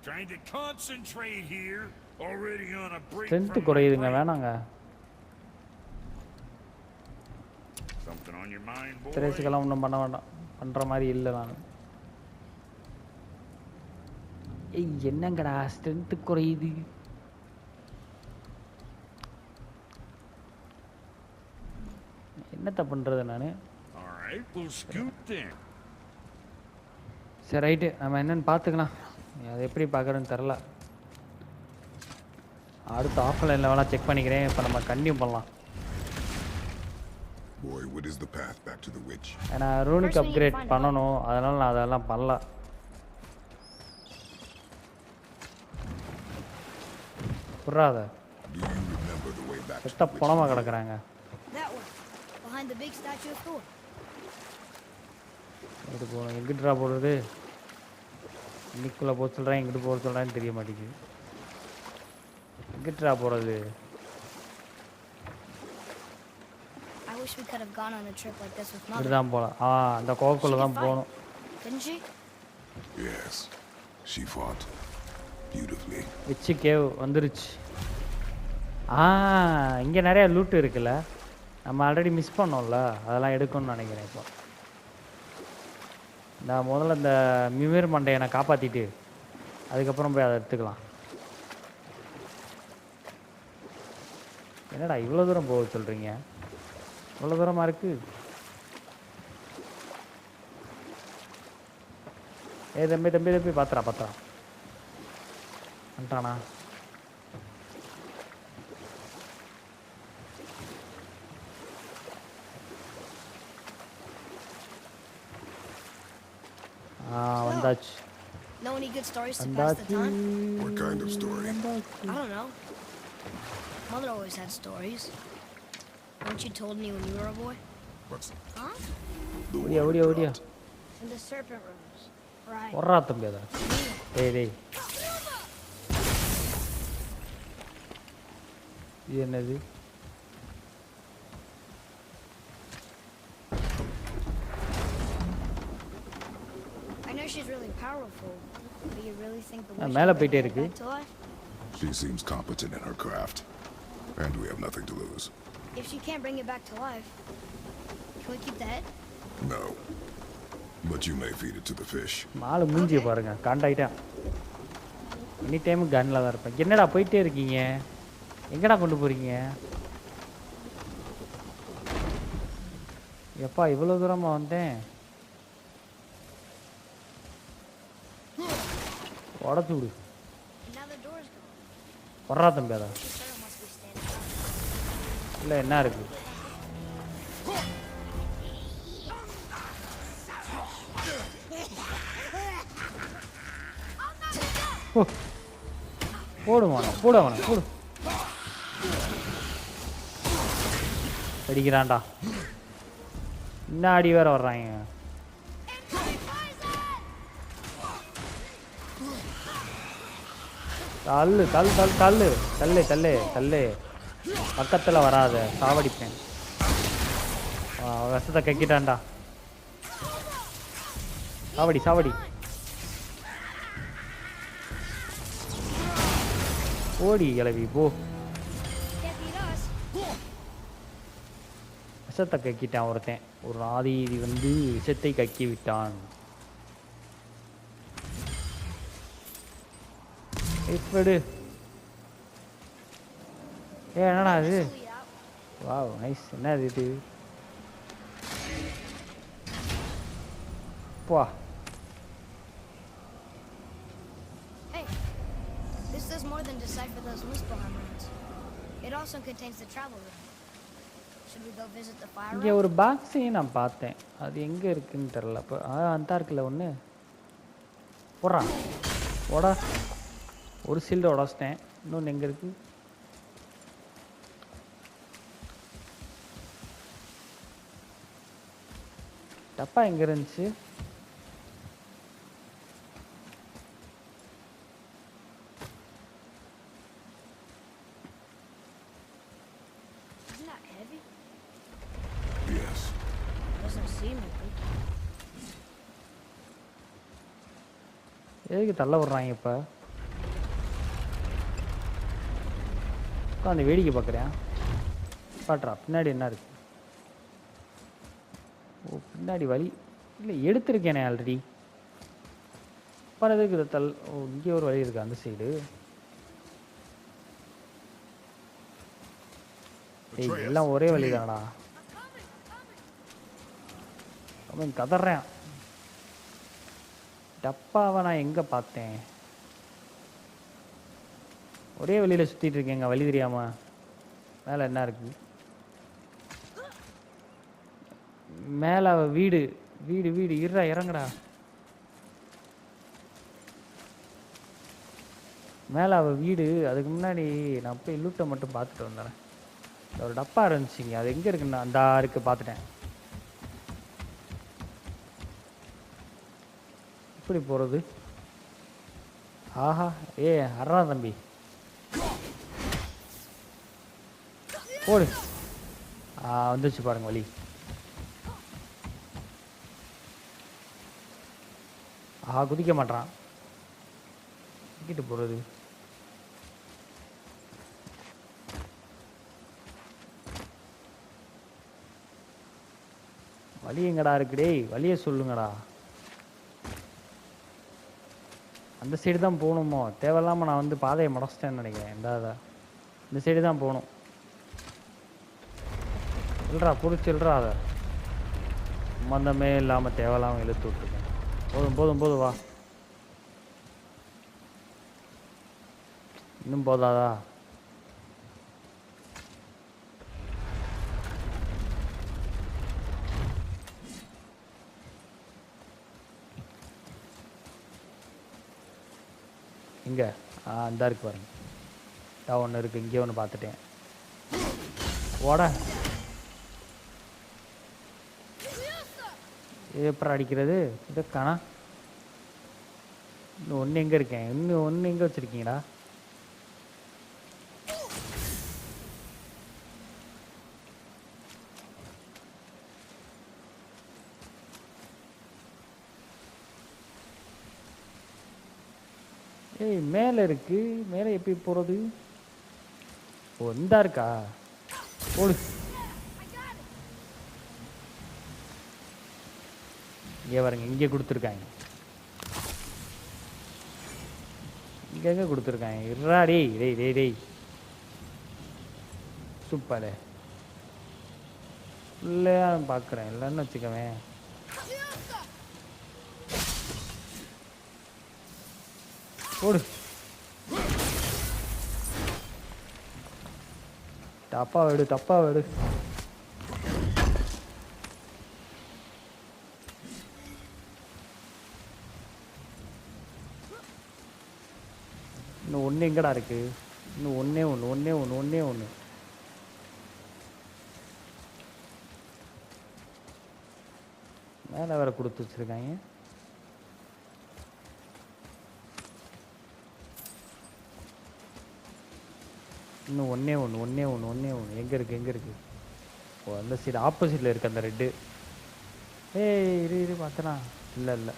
Trying to concentrate here. Already on a break strength from my குறையுதுங்க break. வேணாங்க. Something on your mind, boy? திரேசுக்கெல்லாம் ஒன்றும் பண்ண வேண்டாம். பண்ணுற மாதிரி இல்லை நான். ஏய் என்னங்கடா ஸ்ட்ரென்த்து குறையுது. என்னத்த பண்ணுறது நான்? All right, we'll scoot then. சரி ரைட்டு, நம்ம என்னென்னு பார்த்துக்கலாம். அது எப்படி பார்க்குறேன்னு தெரில. அடுத்து ஆஃப்லைன் லெவலாக செக் பண்ணிக்கிறேன். இப்போ நம்ம கண்டினியூ பண்ணலாம். Boy, what is the path back to the witch? ஏன்னா ரூனிக் அப்கிரேட் பண்ணணும், அதனால் நான் அதெல்லாம் பண்ணல. புறாத Do you remember the way back to செத்த the witch? பணமாக கிடக்குறாங்க. That one. Behind the big statue of Thor. இது போகணும். எங்கிட்டுடா போடுறது? இன்னைக்குள்ளே போக சொல்கிறேன், எங்கிட்டு போக சொல்கிறேன்னு தெரிய மாட்டேங்குது. எங்கிட்டுடா போகிறது? I wish we could have gone on a trip like this with இப்படி Mother. தான் போகலாம். அந்த கோக்குள்ளே தான் போகணும். Didn't she? Yes, she fought beautifully. Witch cave வந்துருச்சு. இங்கே நிறையா லூட்டு இருக்குல்ல, நம்ம ஆல்ரெடி மிஸ் பண்ணோம்ல, அதெல்லாம் எடுக்கணும்னு நினைக்கிறேன். இப்போ நான் முதல்ல இந்த மிமிர் மண்டையை நான் காப்பாற்றிட்டு அதுக்கப்புறம் போய் அதை எடுத்துக்கலாம். என்னடா இவ்வளோ தூரம் போக சொல்கிறீங்க? இவ்வளோ தூரமாக இருக்குது. தம்பி தம்பி தம்பி பார்த்துறா வந்துட்டானா? வந்தாச்சு. Know any good stories to pass the time? What kind of story? I don't know. Mother always had stories. Weren't you told me when you were a boy? What's Huh? the ஓடியா word ஓடியா ஓடியா drought? In the serpent rooms. Right. ஒர்றா தம்பி அதை. டேய் இது என்னது? I know she's really powerful, but you really think the Ah, witch மேலே will bring போயிட்டே her இருக்கு. back to life? She seems competent in her craft, and we have nothing to lose. If she can't bring it back to life, can we keep the head? No, but you may feed it to the fish. மாலு மூஞ்சியை பாருங்க, காண்டாயிட்டேன். Any time கன்னில் தான் இருப்பேன். என்னடா போயிட்டே இருக்கீங்க? எங்கடா கொண்டு போகிறீங்க? எப்பா இவ்வளோ தூரமாக வந்தேன்? உடச்சு விடு. And now the door's gone. வர்றா தம்பி அதை. She sure must be standing. இல்லை என்ன இருக்கு? போடுவானா போடு. அடிக்கிறான்டா. இன்னும் அடி வேற வர்றாங்க. தள்ளு தள்ளு தள்ளு தள்ளு தள்ளு தள்ளு தள்ளு. பக்கத்தில் வராத, சாவடிப்பேன். விஷத்தை கக்கிட்டான்டா. சாவடி. ஓடி கிளவி போ. Can't beat us. விஷத்தை கக்கிட்டான் ஒருத்தன். ஒரு ஆதி வந்து விஷத்தை கக்கி விட்டான். இப்படி என்னடா அது? Absolutely out. Wow nice. என்ன இது? போ. Hey, this does more than decipher those Muspelheim runes. It also contains the travel rune. Should we go visit the fire இங்கே realm? ஒரு பாக்ஸையும் நான் பார்த்தேன். அது எங்கே இருக்குன்னு தெரில. இப்போ அந்த இருக்குல்ல ஒன்று. போடா. ஒரு சீல்டு உடச்சிட்டேன். இன்னொன்று எங்கே இருக்குது? டப்பா எங்கே இருந்துச்சு? Isn't that heavy? Yes. Doesn't seem heavy. எதுக்கு தள்ள விட்றாங்க இப்போ? உட்காந்து வேடிக்கை பார்க்குறேன். பாட்றா பின்னாடி என்ன இருக்கு? ஓ பின்னாடி வழி இல்லை, எடுத்திருக்கேனே ஆல்ரெடி. அப்புறம் எதுக்கு இதை ஓ இங்கே ஒரு வழி இருக்கு அந்த சைடு. ஏய் எல்லாம் ஒரே வழி தானடா. அவன் கதறேன். டப்பாவை நான் எங்கே பார்த்தேன்? ஒரே வழியில் சுற்றிட்டு இருக்கேங்க, வழி தெரியாம. மேலே என்ன இருக்கு? மேலே வீடு வீடு வீடு இருடா, இறங்குடா. மேலே வீடு. அதுக்கு முன்னாடி நான் போய் லூட்டை மட்டும் பார்த்துட்டு வந்துடுறேன். ஒரு டப்பா இருந்துச்சுங்க, அது எங்கே இருக்குண்ணா? அந்த இருக்கு, பார்த்துட்டேன். எப்படி போகிறது? ஆஹா ஏ அறா தம்பி போடு. வந்துச்சு பாருங்க வழி. குதிக்க மாட்டான். குதிக்கிட்டு போகிறது. வழி எங்கடா இருக்குடே? வழியை சொல்லுங்கடா. அந்த சைடு தான் போகணுமோ? தேவையில்லாமல் நான் வந்து பாதையை முடச்சிட்டேன்னு நினைக்கிறேன். இந்த சைடு தான் போகணும். இல்லைடா பிடிச்சில்றா. அதை சம்மந்தமே இல்லாமல் தேவையில்லாமல் இழுத்து விட்டுருக்கேன். போதும் போதும் போதும் வா. இன்னும் போதாதா? இங்கே இந்த இருக்கு பாருங்க. ஒன்று இருக்குது, இங்கே ஒன்று பார்த்துட்டேன். ஓட இது எப்படி அடிக்கிறது? இதுக்கானா இன்னும் ஒன்று எங்கே இருக்கேன்? இன்னும் ஒன்று எங்கே வச்சுருக்கீங்கடா? ஏய் மேலே இருக்கு. மேலே எப்படி போகிறது? ஓ இந்தா இருக்கா? போடு. இங்கே பாருங்க, இங்கே கொடுத்துருக்காங்க. இங்கே எங்கே கொடுத்துருக்காங்க? இருடா டேய் டேய் டேய் டேய். சூப்பர். இல்லையா பார்க்குறேன். இல்லைன்னு வச்சுக்கவேன். போடு. தப்பா விடு, தப்பா விடு. இன்னும் ஒன்று எங்கடா இருக்கு? இன்னும் ஒன்றே ஒன்று. மேலே வேற கொடுத்து வச்சிருக்காங்க. இன்னும் ஒன்றே ஒன்று. எங்கே இருக்குது? ஓ அந்த சைடு ஆப்போசிட்டில் இருக்குது அந்த ரெட்டு. ஏய் இரு பார்த்தனா? இல்லை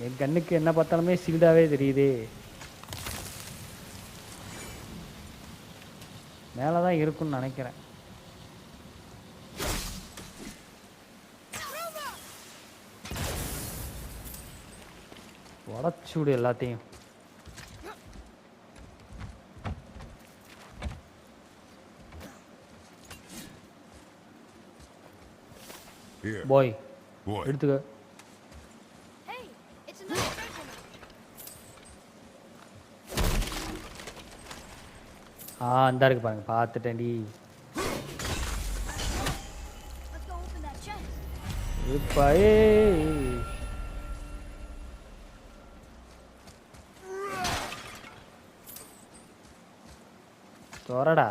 என் கண்ணுக்கு என்ன பார்த்தாலுமே சீல்டாகவே தெரியுதே. மேலே தான் இருக்குன்னு நினைக்கிறேன். உடச்சுடு எல்லாத்தையும். பாய் எடுத்துக்க. அந்த இருக்கு பாருங்க, பார்த்துட்டேன்டி. தோரடா.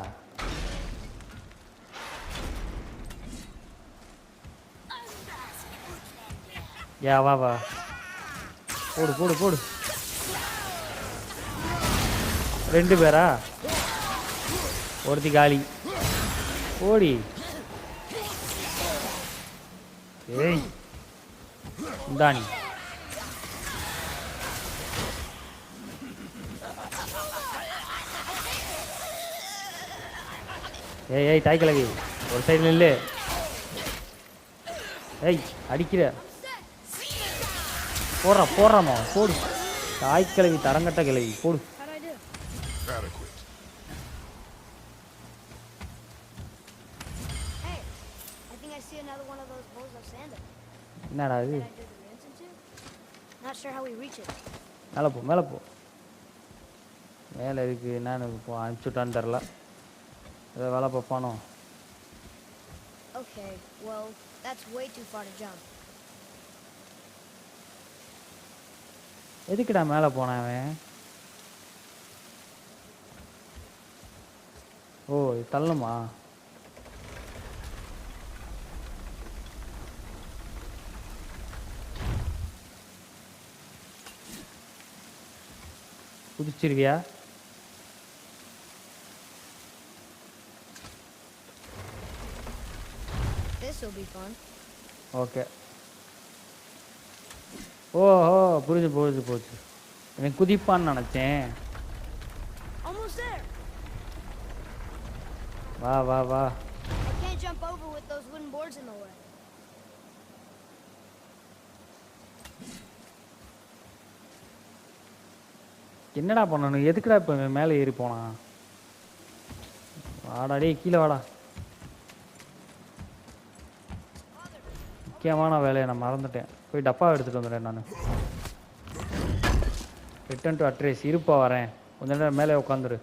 வா போடு. 2 பேரா? ஒருத்தி காலி. ஓடி. ஏய் இந்தானி ஏய் ஏய் தாய் கிழவி ஒரு சைடில் இல்லை. ஏய் அடிக்கிற போடுறாமா போடு. தாய் கிழவி தரங்கட்ட கிழவி போடு. How'd I do? Adequate. Hey, I think I see another one of those bowls of sand. என்னடா இது? Did I do the rinse into? Not sure how we reach it. மேலே போ. மேலே இருக்கு என்னன்னு இப்போ அனுப்பிச்சுட்டான்னு தெரில. ஏதோ வேலை பார்ப்பானோ. Okay, well, that's way too far to jump. எதுக்குடா மேலே போனான் அவன்? ஓ இது தள்ளணுமா? குதிச்சிருவியா? This will be fun. Okay. ஓஹோ புரிஞ்சு. எனக்கு குதிப்பான்னு நினச்சேன். Almost there. வா. I can't jump over with those wooden boards in the way. என்னடா பண்ணணும்? எதுக்குடா இப்போ மேலே ஏறி போனான்? வாடா டேய் கீழே வாடா. முக்கியமான வேலையை நான் மறந்துட்டேன். போய் டப்பா எடுத்துகிட்டு வந்துடுறேன் நான். ரிட்டன் டு அட்ரஸ் இருப்பா வரேன். கொஞ்ச நேரம் மேலே உட்காந்துரு.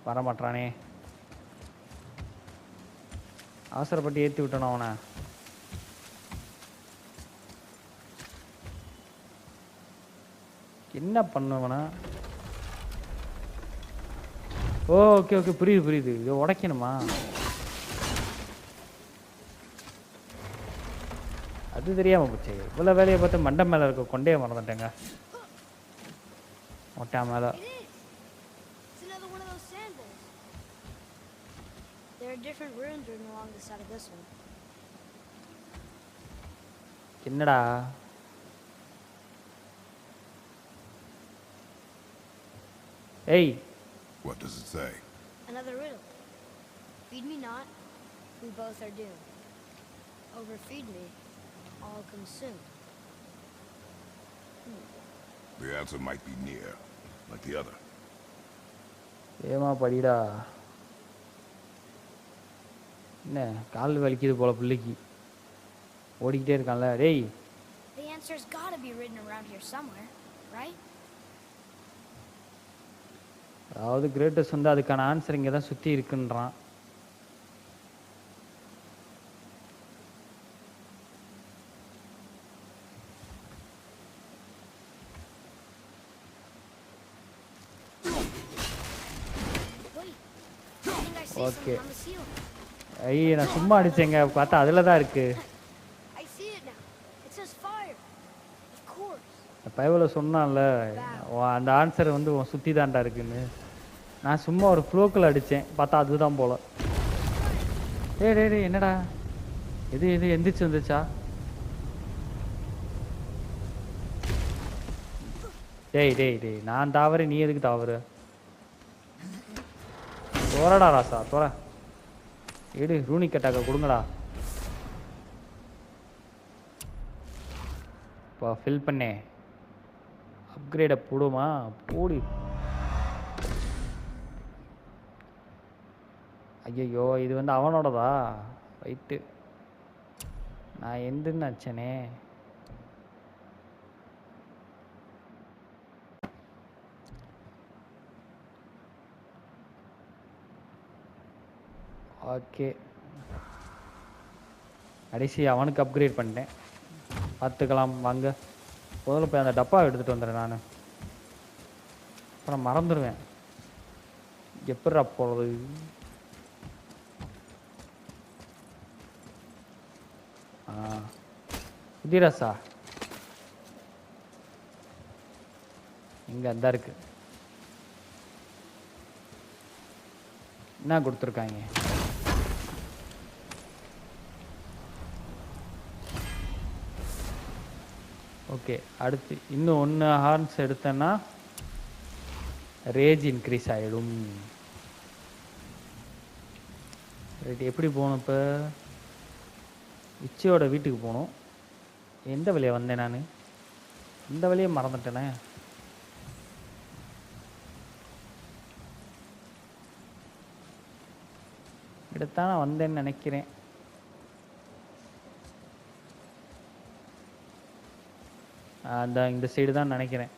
வரமாட்டானே. அவசரப்பட்டு ஏற்றி விட்டணும் அவனை. என்ன பண்ணுவனா? ஓகே புரியுது. இதை உடைக்கணுமா? அது தெரியாமல் போச்சு. இவ்வளோ வேலையை பார்த்து மண்டை மேலே இருக்க கொண்டே மறந்துட்டேங்க. மொட்டா மேலே. It is. It's another one of those sand bowls. There are different runes written along the side of this one. என்னடா? ஏய் What does it say? Another riddle. Feed me not, we both are doomed. Overfeed me, all consumed. The answer might be near, like the other. ஏமா படிடா. என்ன கால் வலிக்குது போல பிள்ளைக்கு. ஓடிக்கிட்டே இருக்கான்ல. டேய் The answer's gotta be written around here somewhere, right? அதாவது கிரேட்டஸ் வந்து அதுக்கான ஆன்சர் இங்கே தான் சுற்றி இருக்குன்றான். Wait, I think I see Okay. something on the ceiling. ஐயே நான் சும்மா அடிச்சேங்க. பார்த்தா அதில் தான் இருக்குது. I see it now. It says fire. Of course. பைபிளில் சொன்னான்ல அந்த ஆன்சர் வந்து உன் சுற்றி தான்டா இருக்குன்னு. நான் சும்மா ஒரு ஃப்ளோக்கில் அடித்தேன். பார்த்தா அதுதான் போல. டேய் என்னடா இது எந்திரிச்சு வந்துச்சா? டேய் நான் தாவறேன், நீ எதுக்கு தாவறு? தோறடா ராசா தோற. எடு ரூனி கட்டாக்க கொடுங்கடா. இப்போ ஃபில் பண்ணே. அப்கிரேடை போடுமா? போடு. ஐயோ இது வந்து அவனோடதா? ரைட்டு. நான் எந்துன்னு நினச்சேனே. ஓகே கடைசி அவனுக்கு அப்கிரேட் பண்ணிட்டேன். பார்த்துக்கலாம் வாங்க. முதல்ல போய் அந்த டப்பா எடுத்துகிட்டு வந்துடுறேன் நான். அப்புறம் மறந்துடுவேன். எப்படிரா போகிறது? புதிரசா இங்கே அந்த இருக்கு. என்ன கொடுத்துருக்காங்க? ஓகே அடுத்து இன்னும் 1 ஹார்ன்ஸ் எடுத்தேன்னா ரேஜ் இன்க்ரீஸ் ஆகிடும். ரைட், எப்படி போகணும் இப்போ? இச்சியோட வீட்டுக்கு போகணும். எந்த வழியாக வந்தேன் நான்? இந்த வழியை மறந்துட்டேனே. இப்படித்தான் நான் வந்தேன்னு நினைக்கிறேன். அந்த இந்த சைடு தான் நினைக்கிறேன்.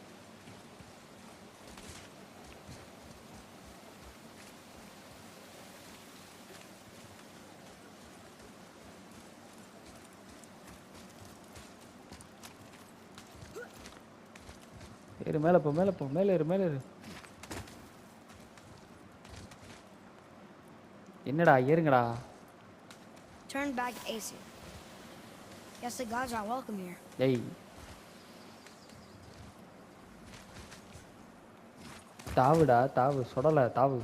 ஏறு, மேலே போ, மேலே போ, மேலே ஏறு, மேலே ஏறு. என்னடா ஏறுங்கடா. Turn back to Aesir. Guess the gods aren't welcome here. ஏய், தாவுடா தாவு, சொடலை தாவு.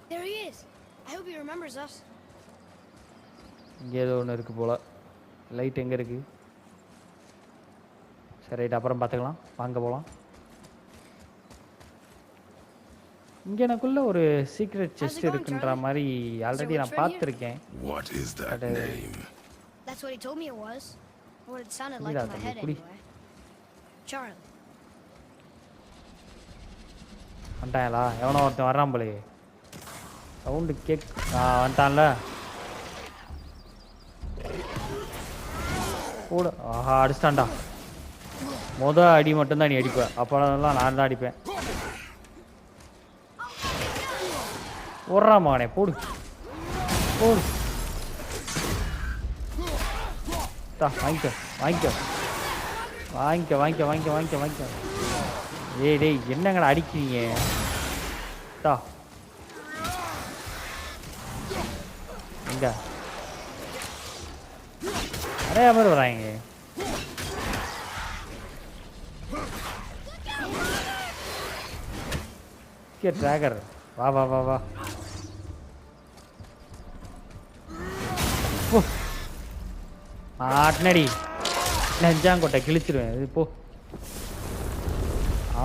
There he is. I hope he remembers us. இங்கே ஏதோ ஒன்று இருக்குது போல். லைட் எங்கே இருக்குது? சரி ரைட், அப்புறம் பார்த்துக்கலாம். வாங்க போகலாம். இங்கே எனக்குள்ள ஒரு சீக்ரெட் செஸ்ட் இருக்குன்ற மாதிரி ஆல்ரெடி நான் பார்த்துருக்கேன். What is that name? That's what he told me it was. What it sounded like in my head anyway. Charlie. வந்துட்டாங்களா? எவனோ ஒருத்தன் வர்றான் போலே. சவுண்டு வந்துட்டான்ல. கூட ஆஹா, அடிச்சிட்டான்டா. அடி மட்டும்தான் நீ அடிப்ப, அப்போலாம் நான் தான் அடிப்பேன். ஓடுறா மகனே, போடு போடு. வாங்கிக்க வாங்கிக்க வாங்கிக்க வாங்கிக்க வாங்கிக்க வாங்கிக்க வாங்கிக்க. ஏய் டேய், என்னங்கடா அடிக்கிறீங்க? தா எங்க நிறையா பேர் வராங்க. ட்ராகர், வா வா வா வா. ஆட்னடி நெஞ்சாங்கொட்டை கிழிச்சிருவேன். இது போ.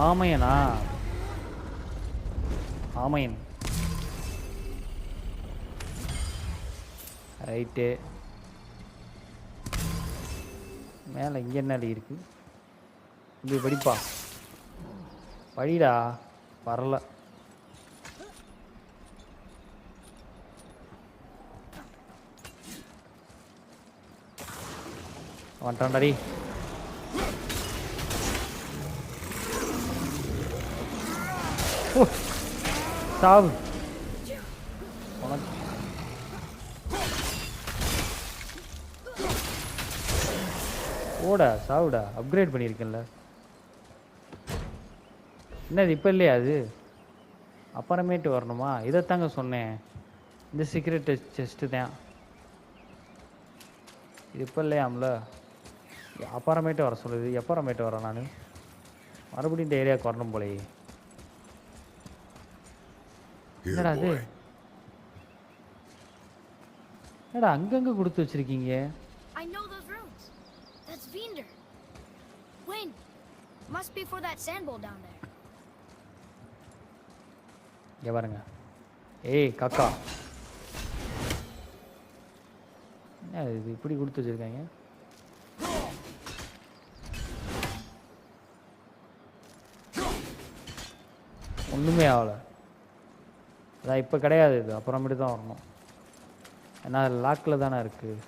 ஆமையனா? ஆமையன். ரைட்டு. மேலே இங்கே என்னடி இருக்கு? இப்படி படிப்பா படிடா. வரல. வந்துட்டான்டாடி. சாவு. ஓடா சாவுடா. அப்கிரேட் பண்ணியிருக்கேன்ல. என்னது இப்போ இல்லையா? அது அப்புறமேட்டு வரணுமா? இதைத்தாங்க சொன்னேன். இந்த சீக்ரெட் செஸ்ட்டு தான் இது. இப்போ இல்லையாம்ல, அப்புறமேட்டு வர சொல்லுது. எப்புறமேட்டு வரேன் நான்? மறுபடியும் இந்த ஏரியாவுக்கு வரணும் போலே. என்னடா அது? என்னடா அங்கங்கே கொடுத்து வச்சிருக்கீங்க? I know those rooms. That's Vinder. When? Must be for that sand bowl down there. இங்கே பாருங்க. ஏய் காக்கா, என்ன இது இப்படி கொடுத்து வச்சிருக்காங்க? ஒன்றுமே ஆகலை. அதான் இப்போ கிடையாது, இது அப்புறமேட்டு தான் வரணும். ஏன்னா லாக்கில் தானே இருக்குது.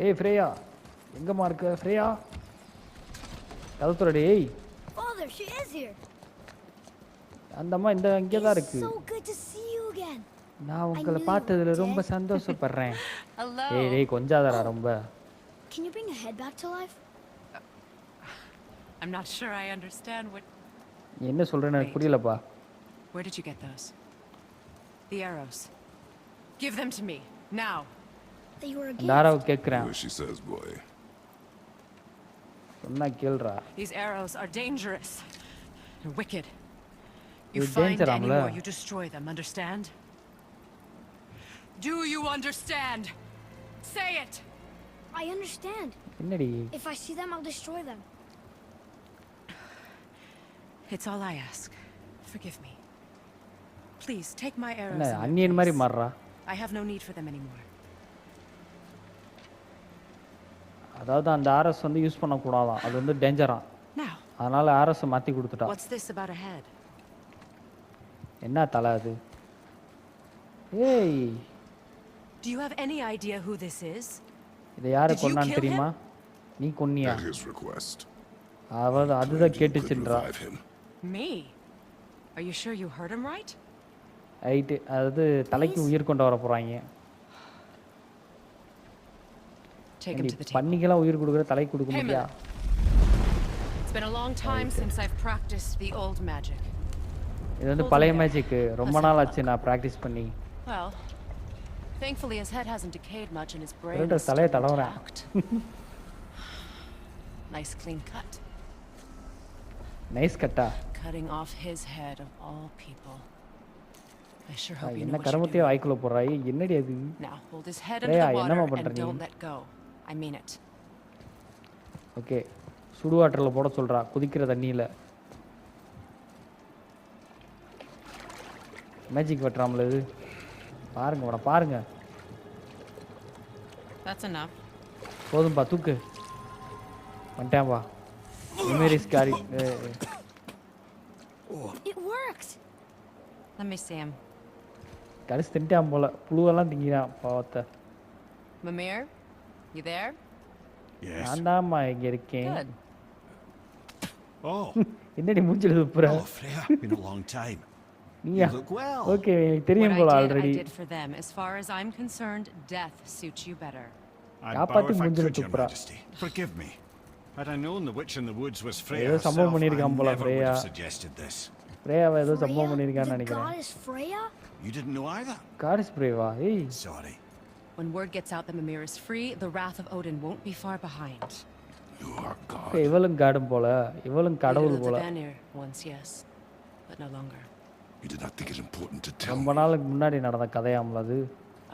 ஏய் ஃப்ரேயா, எங்கம்மா இருக்க ஃப்ரேயா? கதத்துறடி. ஏய் Father, she is here. அந்த அம்மா இந்த இங்கே தான் இருக்கு. So good to see you again. நான் உங்களை பார்த்ததுல ரொம்ப சந்தோஷப்படுறேன். Hello. ஏய் டேய் கொஞ்சாதடா ரொம்ப. Can you bring a head back to life? I'm not sure I understand what... என்ன சொல்றேன்னு எனக்கு புரியலப்பா. Where did you get those? The arrows. Give them to me, now. That you were a தாராவ gift. கேக்குறேன். Do as she says, boy. சொன்னா கேளுடா. These arrows are dangerous and wicked. You இது find danger any ஆம்ல. more, you destroy them, understand? Do you understand? Say it! I understand. என்னடி If I see them, I'll destroy them. It's all I ask. Forgive me. Please take my arrows. என்ன in their Anniyan மாதிரி place. மாறுறா? I have no need for them anymore. அதாவது அந்த RS வந்து use பண்ணக்கூடாதான், அது வந்து டேஞ்சரா. Now, அதனால RS மாற்றி கொடுத்துட்டா. what's this about a head? என்ன தலை அது? ஏய், Do you have any idea who this is? இதை யாரு Did you கொன்னான்னு kill தெரியுமா? நீ கொன்னியா? At his request. அதாவது அதுதான் Could கேட்டுச்சுன்றா. revive him. Me? Are you sure you heard him right? Right, அதாவது தலைக்கு உயிர் கொண்டு வர போகிறாங்க. Take him to the table. பன்னிக்கெல்லாம் உயிர் கொடுக்குற தலைக்கு கொடுக்க Hey, முடியா? It's been a long time since I've practiced the old magic. இது வந்து பழைய மேஜிக்கு, ரொம்ப நாள் ஆச்சு நான் ப்ராக்டிஸ் பண்ணி. Well, thankfully his head hasn't decayed much and his brain ரெண்டு is தலையை still தடவுறேன். intact. Nice clean cut. Nice கட்டா. Cutting off his head of all people. I sure hope you know என்ன what you're கருமத்தையே doing. வாய்க்குள்ள போறாய், என்னடி அது? Now hold his head Freya, under the என்னம்மா water பண்ற and நீ? don't let go. I mean it. Okay, சுடு வாட்டரில் போட சொல்கிறா, குதிக்கிற தண்ணியில். மேஜிக் வெட்டுறாமல இது, பாருங்க உட பாருங்க. That's enough. போதும்பா, தூக்கு. வந்துட்டேன்பா. மெமரிஸ் காரி. It worked! Let me see him. கடைசி தின்ட்டான் போல, புழுவெல்லாம் திங்கிறான் பாவத்தை. Mimir, you there? Yes. நான் தான்மா இங்கே இருக்கேன். Good. Oh, என்னடி மூஞ்சில் துப்புற? oh, Freya, been a long time. நீயா? You look well. ஓகே, எனக்கு What தெரியும் போல I already. did for them. As far as I'm concerned, death suits you better. I'd காப்பாத்தி bow if I மூஞ்சில could, Your துப்புறா. Majesty. Forgive me. Had I known the witch in the woods was Freya ஏதோ சம்பவம் herself, I பண்ணியிருக்கான் போல never would Freya. have suggested this. பிரேயாவை ஏதோ சம்பவம் Freya? பண்ணியிருக்கான்னு The நினைக்கிறேன். goddess Freya? You didn't know either? காரிஸ் பிரேவா? ஏய், Sorry. When word gets out that Mimir is free, the wrath of Odin won't be far behind. You are God. இவளும் காடும் போல, இவளும் கடவுள் Little போல. Vanir once, yes, but no longer. You did not think it important to tell ரொம்ப me. நாளுக்கு முன்னாடி நடந்த கதையாமல அது.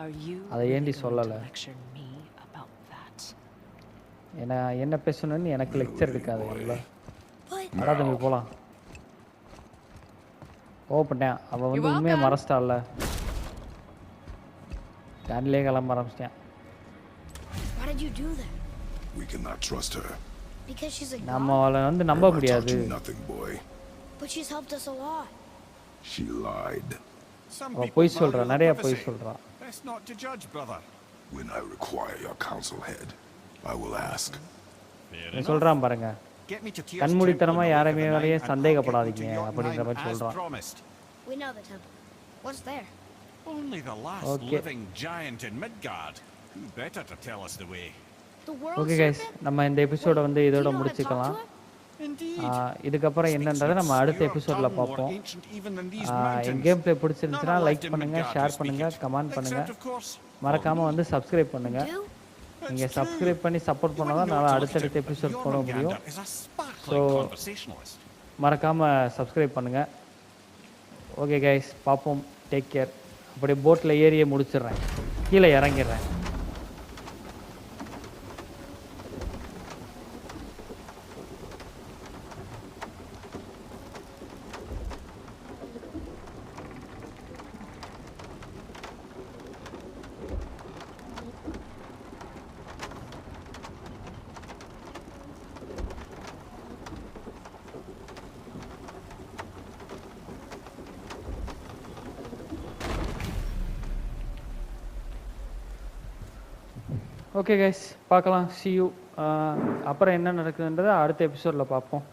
Are you அதை really ஏன்டி going சொல்லல? to lecture me about that? என்ன பேசணும்னு எனக்கு லெக்சர் எடுக்காது இல்ல. But அடா தம்பி போலாம். கோவப்பட்டேன், அவ வந்து You're உண்மையை welcome. மறைச்சிட்டால. கண்ணிலே கிளம்ப ஆரம்பிச்சிட்டேன். why did you do that? We cannot trust her. Because she's a நம்ம god? அவளை வந்து நம்ப I taught முடியாது. you nothing, boy. But she's helped us a lot. She lied. Some அவ people பொய் value சொல்றா, their நிறைய பொய் privacy. சொல்றா. Best not to judge, brother. When I require your council head, I will ask. Fair நீ enough. சொல்றான் பாருங்க. Get me to Tyr's கண்மூடித்தனமா temple யாரையுமே overnight வரையே and I'll get you சந்தேகப்படாதீங்க to அப்படின்ற மாதிரி Jotunheim as சொல்றான். promised. We know the temple. What's there? Only the last Okay. living giant in Midgard. Who better to tell us the way? The world okay guys, serpent? நம்ம இந்த எபிசோட வந்து Do you இதோட know how to talk முடிச்சுக்கலாம். to him? Indeed. இதுக்கப்புறம் என்னன்றதை நம்ம அடுத்த எபிசோட்ல பார்ப்போம். என் கேம் பிளே பிடிச்சிருந்துச்சுன்னா லைக் பண்ணுங்க, ஷேர் பண்ணுங்க, கமெண்ட் பண்ணுங்க. மறக்காம வந்து சப்ஸ்கிரைப் பண்ணுங்க. Do? நீங்க சப்ஸ்கிரைப் பண்ணி சப்போர்ட் பண்ணாதான் நான் அடுத்தடுத்த எபிசோட் போட முடியும். So, மறக்காம சப்ஸ்கிரைப் பண்ணுங்க. ஓகே கைஸ், பார்ப்போம். Take care. அப்படியே போட்டில் ஏறியே முடிச்சிடுறேன், கீழே இறங்கிடுறேன். ஓகே கைஸ், பார்க்கலாம். see you. அப்புறம் என்ன நடக்குதுன்றதை அடுத்த எபிசோடில் பார்ப்போம்.